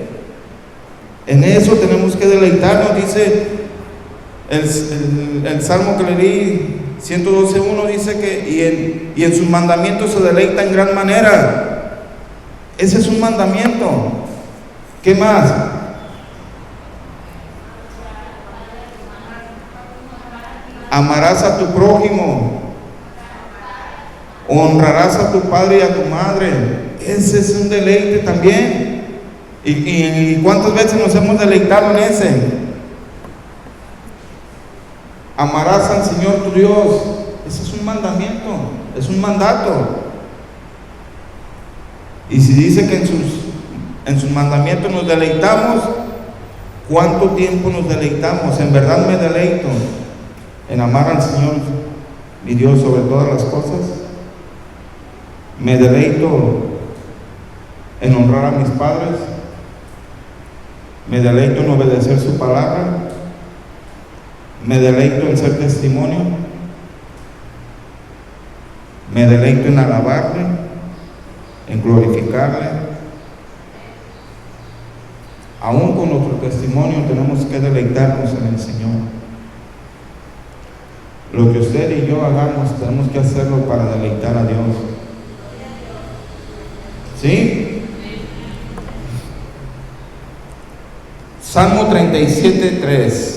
En eso tenemos que deleitarnos. Dice el Salmo que leí, 112:1, dice que y en sus mandamientos se deleita en gran manera. Ese es un mandamiento. ¿Qué más? Amarás a tu prójimo, honrarás a tu padre y a tu madre. Ese es un deleite también. ¿Y cuántas veces nos hemos deleitado en ese? Amarás al Señor tu Dios. Ese es un mandamiento, es un mandato. Y si dice que en sus mandamientos nos deleitamos, ¿cuánto tiempo nos deleitamos? En verdad me deleito en amar al Señor mi Dios sobre todas las cosas. Me deleito en honrar a mis padres. Me deleito en obedecer su palabra. Me deleito en ser testimonio. Me deleito en alabarle, en glorificarle. Aún con nuestro testimonio tenemos que deleitarnos en el Señor. Lo que usted y yo hagamos tenemos que hacerlo para deleitar a Dios. ¿Sí? Salmo 37:3.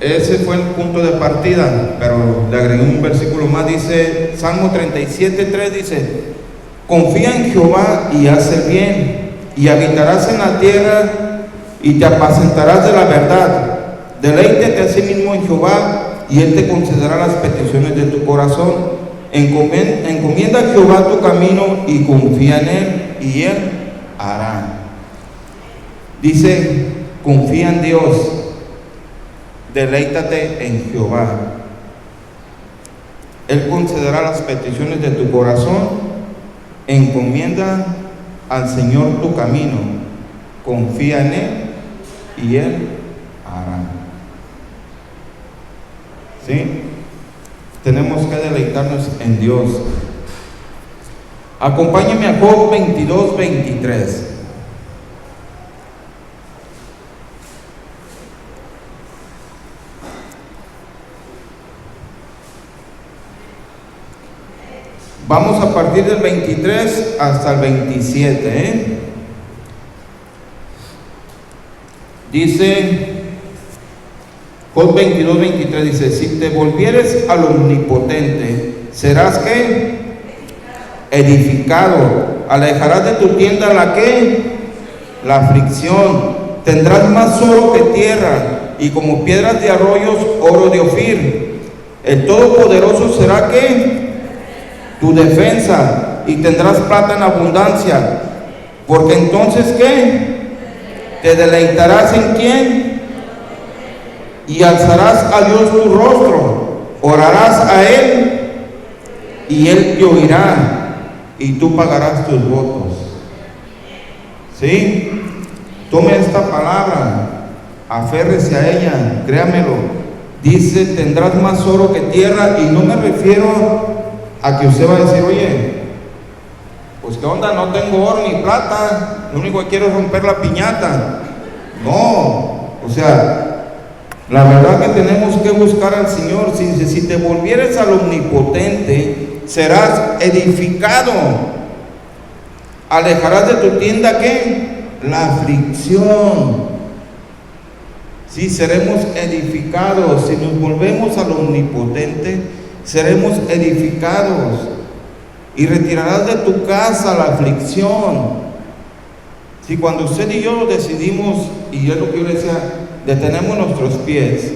Ese fue el punto de partida, pero le agregué un versículo más, dice, Salmo 37:3 dice, confía en Jehová y haz el bien, y habitarás en la tierra y te apacentarás de la verdad. Deleítate a sí mismo en Jehová y Él te concederá las peticiones de tu corazón. Encomienda a Jehová tu camino y confía en Él y Él hará. Dice, confía en Dios. Deleítate en Jehová. Él concederá las peticiones de tu corazón. Encomienda al Señor tu camino. Confía en Él y Él hará. ¿Sí? Tenemos que deleitarnos en Dios. Acompáñame a Job 22:23. Vamos a partir del 23 hasta el 27. Dice Job 22:23, dice, si te volvieres al omnipotente, serás ¿qué? Edificado. Alejarás de tu tienda la ¿qué? La aflicción. Tendrás más oro que tierra, y como piedras de arroyos, oro de Ofir. El Todopoderoso será ¿qué? Tu defensa, y tendrás plata en abundancia, porque entonces ¿qué? Te deleitarás en quién, y alzarás a Dios tu rostro, orarás a Él, y Él te oirá, y tú pagarás tus votos. ¿Sí? Tome esta palabra, aférrese a ella, créamelo. Dice, tendrás más oro que tierra, y no me refiero a que usted va a decir, oye, pues qué onda, no tengo oro ni plata, lo único que quiero es romper la piñata. No, o sea, la verdad que tenemos que buscar al Señor. Si te volvieres al omnipotente, serás edificado. Alejarás de tu tienda ¿qué? La aflicción. Sí, seremos edificados. Si nos volvemos al omnipotente, seremos edificados, y retirarás de tu casa la aflicción. Si cuando usted y yo decidimos, y es lo que yo le decía, detenemos nuestros pies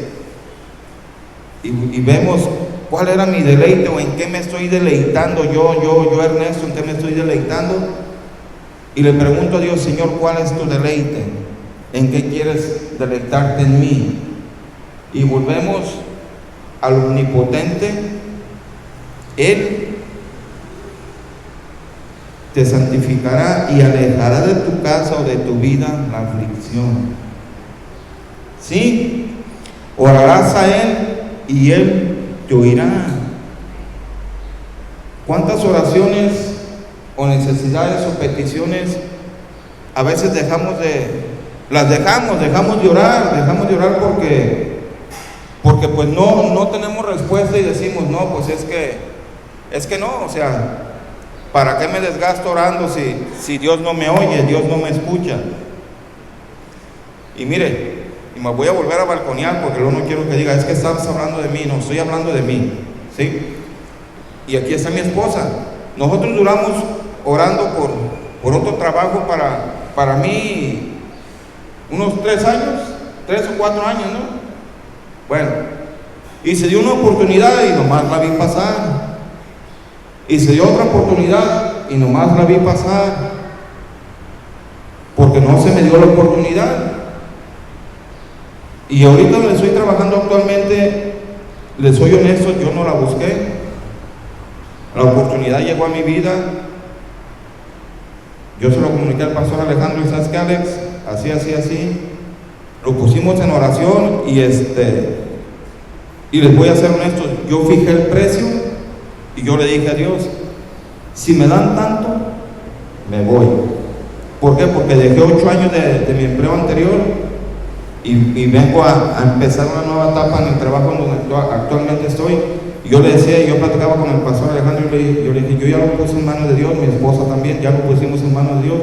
y vemos cuál era mi deleite, o en qué me estoy deleitando yo Ernesto, en qué me estoy deleitando, y le pregunto a Dios, Señor, ¿cuál es tu deleite? ¿En qué quieres deleitarte en mí? Y volvemos al omnipotente. Él te santificará y alejará de tu casa o de tu vida la aflicción. ¿Sí? Orarás a Él y Él te oirá. ¿Cuántas oraciones o necesidades o peticiones a veces dejamos de orar porque pues no tenemos respuesta, y decimos, no, pues es que no, o sea, ¿para qué me desgasto orando si Dios no me oye, Dios no me escucha? Y mire, y me voy a volver a balconear porque luego no quiero que diga, es que estás hablando de mí. No, estoy hablando de mí, ¿sí? Y aquí está mi esposa. Nosotros duramos orando por otro trabajo para mí unos 3 o 4 años, ¿no? Bueno, y se dio una oportunidad y nomás la vi pasar. Y se dio otra oportunidad y nomás la vi pasar, porque no se me dio la oportunidad. Y ahorita donde estoy trabajando actualmente, les soy honesto, yo no la busqué. La oportunidad llegó a mi vida. Yo se lo comuniqué al pastor Alejandro, y ¿sabes qué, Alex? Así. Lo pusimos en oración y les voy a ser honestos, yo fijé el precio y yo le dije a Dios, si me dan tanto, me voy. ¿Por qué? Porque dejé 8 años de mi empleo anterior y vengo a empezar una nueva etapa en el trabajo donde actualmente estoy. Y yo le decía, yo platicaba con el pastor Alejandro, y yo le dije, yo ya lo puse en manos de Dios, mi esposa también, ya lo pusimos en manos de Dios.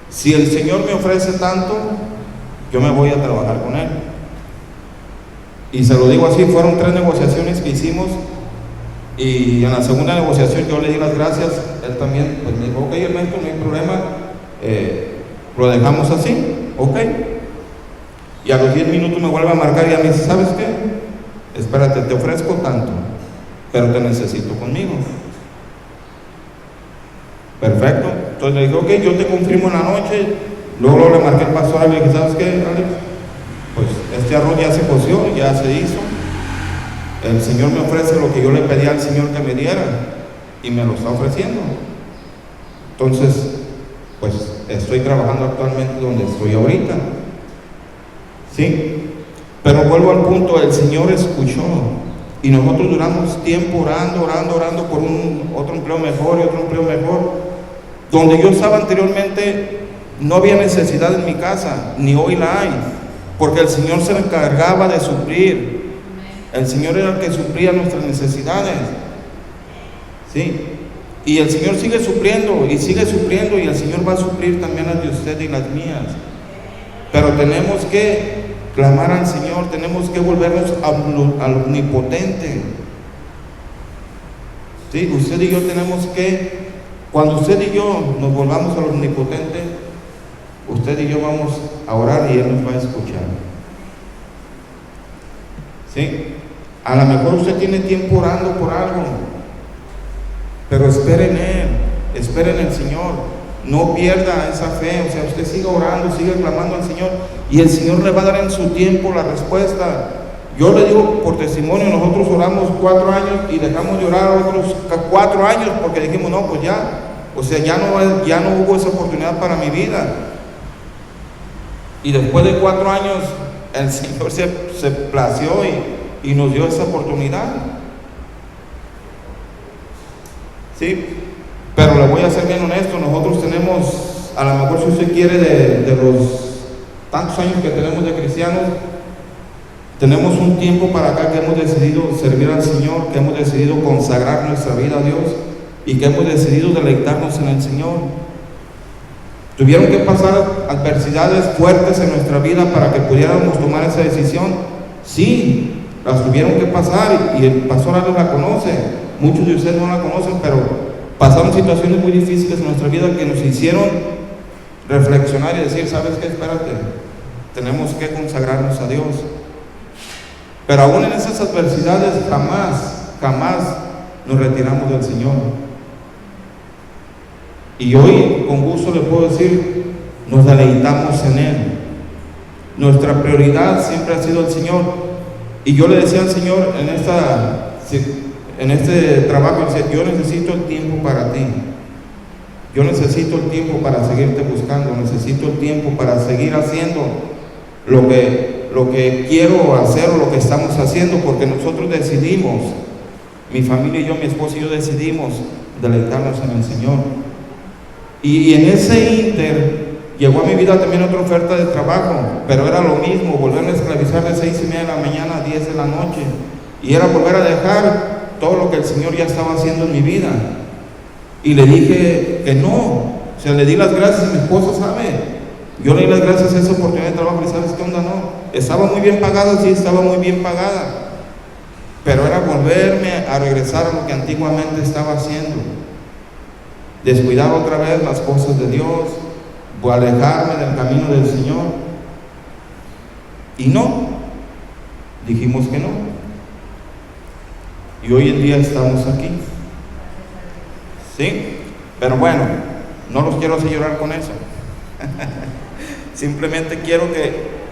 Si el Señor me ofrece tanto, yo me voy a trabajar con Él. Y se lo digo así, fueron 3 negociaciones que hicimos, y en la segunda negociación yo le di las gracias. Él también pues me dijo, ok, Ernesto, no hay problema, lo dejamos así, ok. Y a los 10 minutos me vuelve a marcar y me dice, ¿sabes qué? Espérate, te ofrezco tanto, pero te necesito conmigo. Perfecto. Entonces le dije, ok, yo te confirmo en la noche. Luego le marqué al pastor y le dije, ¿sabes qué, Alex? Pues este arroz ya se coció, ya se hizo. El Señor me ofrece lo que yo le pedí al Señor que me diera, y me lo está ofreciendo. Entonces, pues estoy trabajando actualmente donde estoy ahorita. ¿Sí? Pero vuelvo al punto, el Señor escuchó, y nosotros duramos tiempo orando por otro empleo mejor y otro empleo mejor. Donde yo estaba anteriormente no había necesidad en mi casa, ni hoy la hay, porque el Señor se encargaba de suplir. El Señor era el que suplía nuestras necesidades. ¿Sí? Y el Señor sigue supliendo, y el Señor va a suplir también las de usted y las mías. Pero tenemos que clamar al Señor, tenemos que volvernos al omnipotente. ¿Sí? Usted y yo tenemos que, cuando usted y yo nos volvamos al omnipotente, usted y yo vamos a orar y Él nos va a escuchar. ¿Sí? A lo mejor usted tiene tiempo orando por algo, pero espere en Él, espere en el Señor. No pierda esa fe, o sea, usted siga orando, siga clamando al Señor, y el Señor le va a dar en su tiempo la respuesta. Yo le digo por testimonio, nosotros oramos 4 años y dejamos de orar otros 4 años porque dijimos, no, pues ya, o sea, ya no hubo esa oportunidad para mi vida. Y después de 4 años, el Señor se plació y nos dio esa oportunidad. ¿Sí? Pero le voy a ser bien honesto, nosotros tenemos, a lo mejor si usted quiere, de los tantos años que tenemos de cristianos, tenemos un tiempo para acá que hemos decidido servir al Señor, que hemos decidido consagrar nuestra vida a Dios y que hemos decidido deleitarnos en el Señor. Tuvieron que pasar adversidades fuertes en nuestra vida para que pudiéramos tomar esa decisión. Sí, las tuvieron que pasar, y el pastor Alex la conoce, muchos de ustedes no la conocen, pero pasaron situaciones muy difíciles en nuestra vida que nos hicieron reflexionar y decir, ¿sabes qué? Espérate, tenemos que consagrarnos a Dios. Pero aún en esas adversidades jamás nos retiramos del Señor. Y hoy con gusto le puedo decir, nos deleitamos en Él. Nuestra prioridad siempre ha sido el Señor. Y yo le decía al Señor en este trabajo, yo necesito el tiempo para ti. Yo necesito el tiempo para seguirte buscando, necesito el tiempo para seguir haciendo lo que quiero hacer o lo que estamos haciendo, porque nosotros decidimos, mi familia y yo, mi esposa y yo decidimos deleitarnos en el Señor. Y en ese inter llegó a mi vida también otra oferta de trabajo, pero era lo mismo, volverme a esclavizar de 6:30 de la mañana a 10 de la noche, y era volver a dejar todo lo que el Señor ya estaba haciendo en mi vida. Y le dije que no, o sea, le di las gracias a mi esposa, ¿sabe? Yo le di las gracias a esa oportunidad de trabajo, y ¿sabes qué onda? No, estaba muy bien pagada, sí, estaba muy bien pagada, pero era volverme a regresar a lo que antiguamente estaba haciendo, descuidar otra vez las cosas de Dios, alejarme del camino del Señor. Y no, dijimos que no. Y hoy en día estamos aquí. ¿Sí? Pero bueno, no los quiero hacer llorar con eso. Simplemente quiero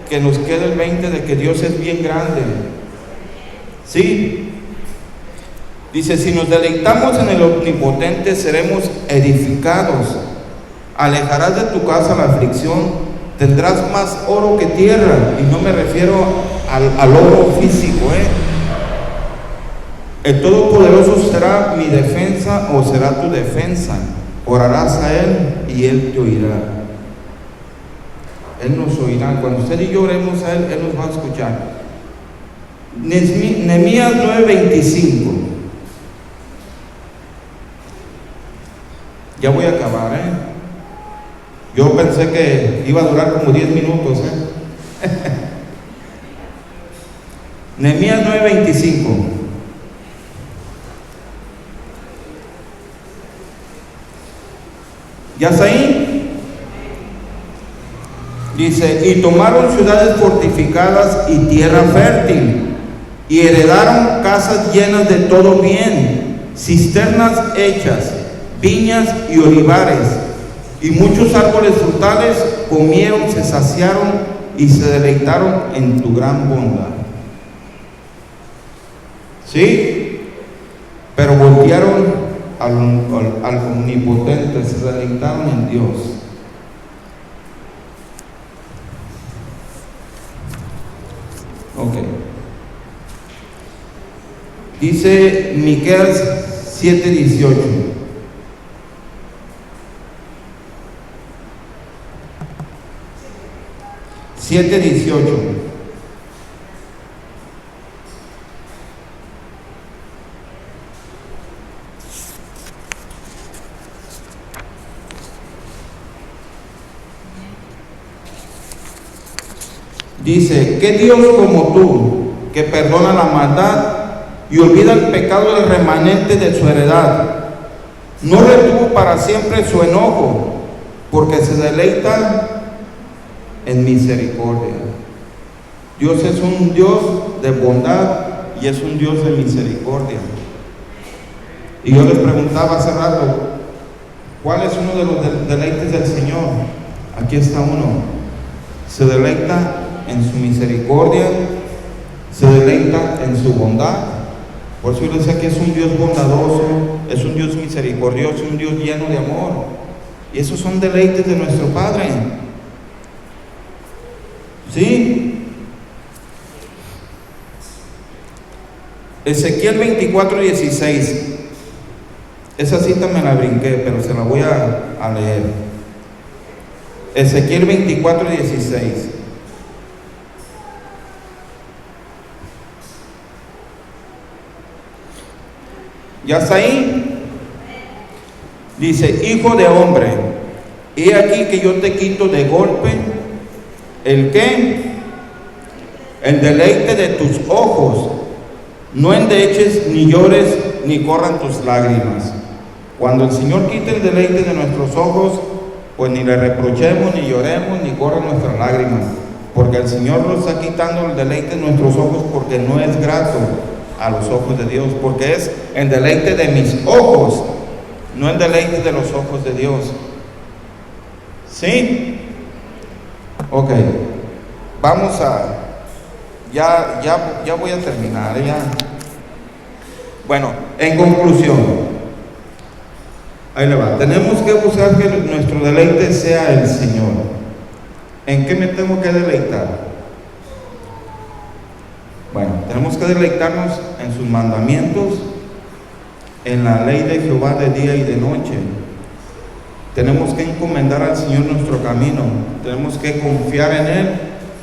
que nos quede el 20 de que Dios es bien grande. ¿Sí? Dice, si nos deleitamos en el omnipotente, seremos edificados. Alejarás de tu casa la aflicción, tendrás más oro que tierra. Y no me refiero al oro físico, El Todopoderoso será mi defensa, o será tu defensa. Orarás a Él y Él te oirá. Él nos oirá. Cuando usted y yo oremos a Él, Él nos va a escuchar. Nehemías 9:25. Ya voy a acabar, Yo pensé que iba a durar como 10 minutos, Nehemías 9:25. ¿Ya está ahí? Dice, y tomaron ciudades fortificadas y tierra fértil, y heredaron casas llenas de todo bien, cisternas hechas, viñas y olivares, y muchos árboles frutales. Comieron, se saciaron y se deleitaron en tu gran bondad. ¿Sí? Pero voltearon al omnipotente, se deleitaron en Dios. Ok. Dice Miqueas 7:18. Dice, ¿qué Dios como tú, que perdona la maldad y olvida el pecado del remanente de su heredad? No retuvo para siempre su enojo, porque se deleita en misericordia. Dios es un Dios de bondad y es un Dios de misericordia. Y yo les preguntaba hace rato, ¿cuál es uno de los deleites del Señor? Aquí está uno. Se deleita en su misericordia, se deleita en su bondad. Por eso yo les decía que es un Dios bondadoso, es un Dios misericordioso, un Dios lleno de amor. Y esos son deleites de nuestro Padre. ¿Sí? Ezequiel 24:16. Esa cita me la brinqué, pero se la voy a leer. Ezequiel 24:16. ¿Ya está ahí? Dice, hijo de hombre, he aquí que yo te quito de golpe, ¿el qué? El deleite de tus ojos. No endeches, ni llores, ni corran tus lágrimas. Cuando el Señor quite el deleite de nuestros ojos, pues ni le reprochemos, ni lloremos, ni corran nuestras lágrimas, porque el Señor nos está quitando el deleite de nuestros ojos, porque no es grato a los ojos de Dios, porque es el deleite de mis ojos, no el deleite de los ojos de Dios. ¿Sí? Ok, vamos a, ya voy a terminar, ya. Bueno, en conclusión, ahí le va, tenemos que buscar que nuestro deleite sea el Señor. ¿En qué me tengo que deleitar? Bueno, tenemos que deleitarnos en sus mandamientos, en la ley de Jehová de día y de noche. Tenemos que encomendar al Señor nuestro camino, tenemos que confiar en Él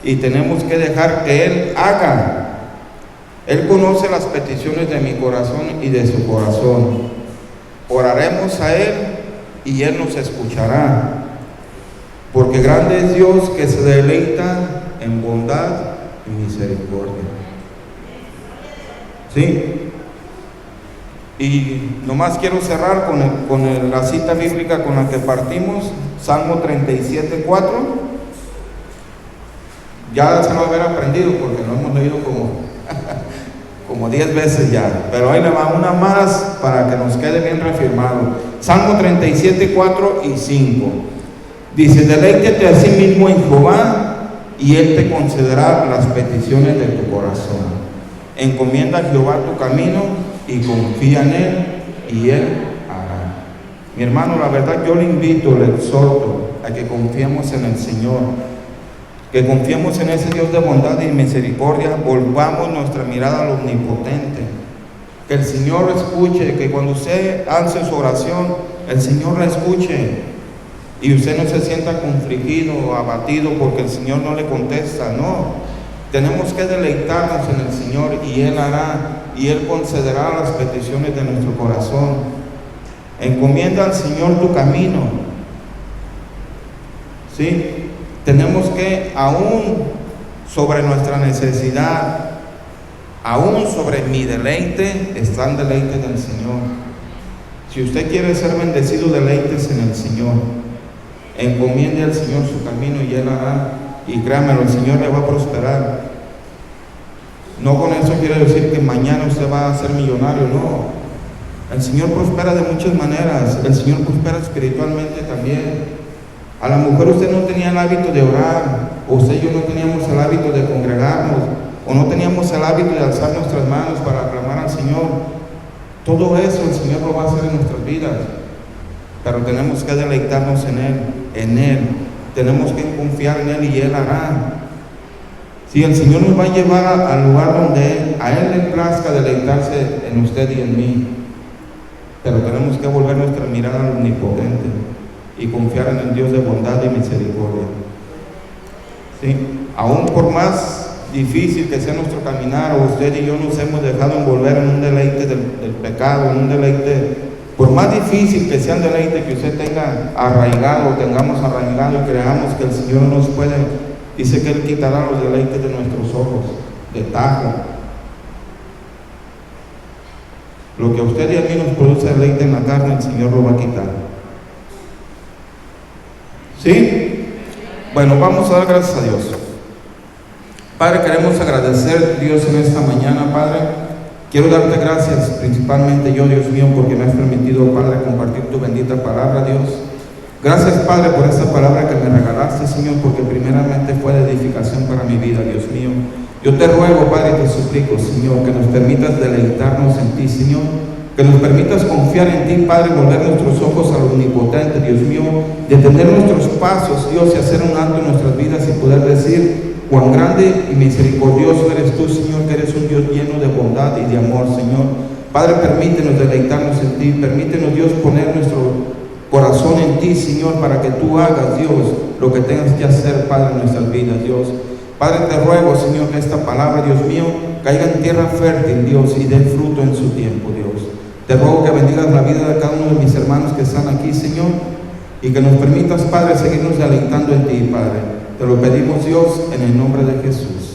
y tenemos que dejar que Él haga. Él conoce las peticiones de mi corazón y de su corazón. Oraremos a Él y Él nos escuchará, porque grande es Dios que se deleita en bondad y misericordia. ¿Sí? Y nomás quiero cerrar con la cita bíblica con la que partimos, Salmo 37:4. Ya se lo haber aprendido porque lo hemos leído como 10 veces ya, pero ahí le va una más para que nos quede bien reafirmado. Salmo 37:4 y 5. Dice, deleítate a sí mismo en Jehová y Él te concederá las peticiones de tu corazón. Encomienda a Jehová tu camino y confía en Él y Él hará. Mi hermano, la verdad yo le invito, le exhorto a que confiemos en el Señor, que confiemos en ese Dios de bondad y misericordia, volvamos nuestra mirada al omnipotente, que el Señor escuche, que cuando usted alce su oración, el Señor la escuche y usted no se sienta confligido o abatido porque el Señor no le contesta. No, tenemos que deleitarnos en el Señor y Él hará, y Él concederá las peticiones de nuestro corazón. Encomienda al Señor tu camino. ¿Sí? Tenemos que, aún sobre nuestra necesidad, Aún sobre mi deleite está el deleite del Señor. Si usted quiere ser bendecido, deleites en el Señor. Encomiende al Señor su camino y Él hará. Y créamelo, el Señor le va a prosperar. No con eso quiere decir que mañana usted va a ser millonario, no. El Señor prospera de muchas maneras. El Señor prospera espiritualmente también. A la mujer usted no tenía el hábito de orar, o usted y yo no teníamos el hábito de congregarnos, o no teníamos el hábito de alzar nuestras manos para aclamar al Señor. Todo eso el Señor lo va a hacer en nuestras vidas, pero tenemos que deleitarnos en Él, tenemos que confiar en Él y Él hará. Si el Señor nos va a llevar al lugar donde a Él le plazca deleitarse en usted y en mí, pero tenemos que volver nuestra mirada al Omnipotente y confiar en el Dios de bondad y misericordia. ¿Sí? Aún por más difícil que sea nuestro caminar, o usted y yo nos hemos dejado envolver en un deleite del pecado, en un deleite, por más difícil que sea el deleite que usted tenga arraigado, tengamos arraigado y creamos que el Señor nos puede, dice que Él quitará los deleites de nuestros ojos, de tajo. Lo que a usted y a mí nos produce deleite en la carne, el Señor lo va a quitar. ¿Sí? Bueno, vamos a dar gracias a Dios. Padre, queremos agradecer, Dios, en esta mañana, Padre. Quiero darte gracias, principalmente yo, Dios mío, porque me has permitido, Padre, compartir tu bendita palabra, Dios. Gracias, Padre, por esta palabra que me regalaste, Señor, porque primeramente fue de edificación para mi vida, Dios mío. Yo te ruego, Padre, y te suplico, Señor, que nos permitas deleitarnos en ti, Señor, que nos permitas confiar en ti, Padre, volver nuestros ojos al Omnipotente, Dios mío, detener nuestros pasos, Dios, y hacer un alto en nuestras vidas y poder decir cuán grande y misericordioso eres tú, Señor, que eres un Dios lleno de bondad y de amor, Señor. Padre, permítenos deleitarnos en ti, permítenos, Dios, poner nuestro corazón en ti, Señor, para que tú hagas, Dios, lo que tengas que hacer, Padre, en nuestras vidas, Dios. Padre, te ruego, Señor, que esta palabra, Dios mío, caiga en tierra fértil, Dios, y dé fruto en su tiempo, Dios. Te ruego que bendigas la vida de cada uno de mis hermanos que están aquí, Señor, y que nos permitas, Padre, seguirnos deleitando en ti, Padre. Te lo pedimos, Dios, en el nombre de Jesús.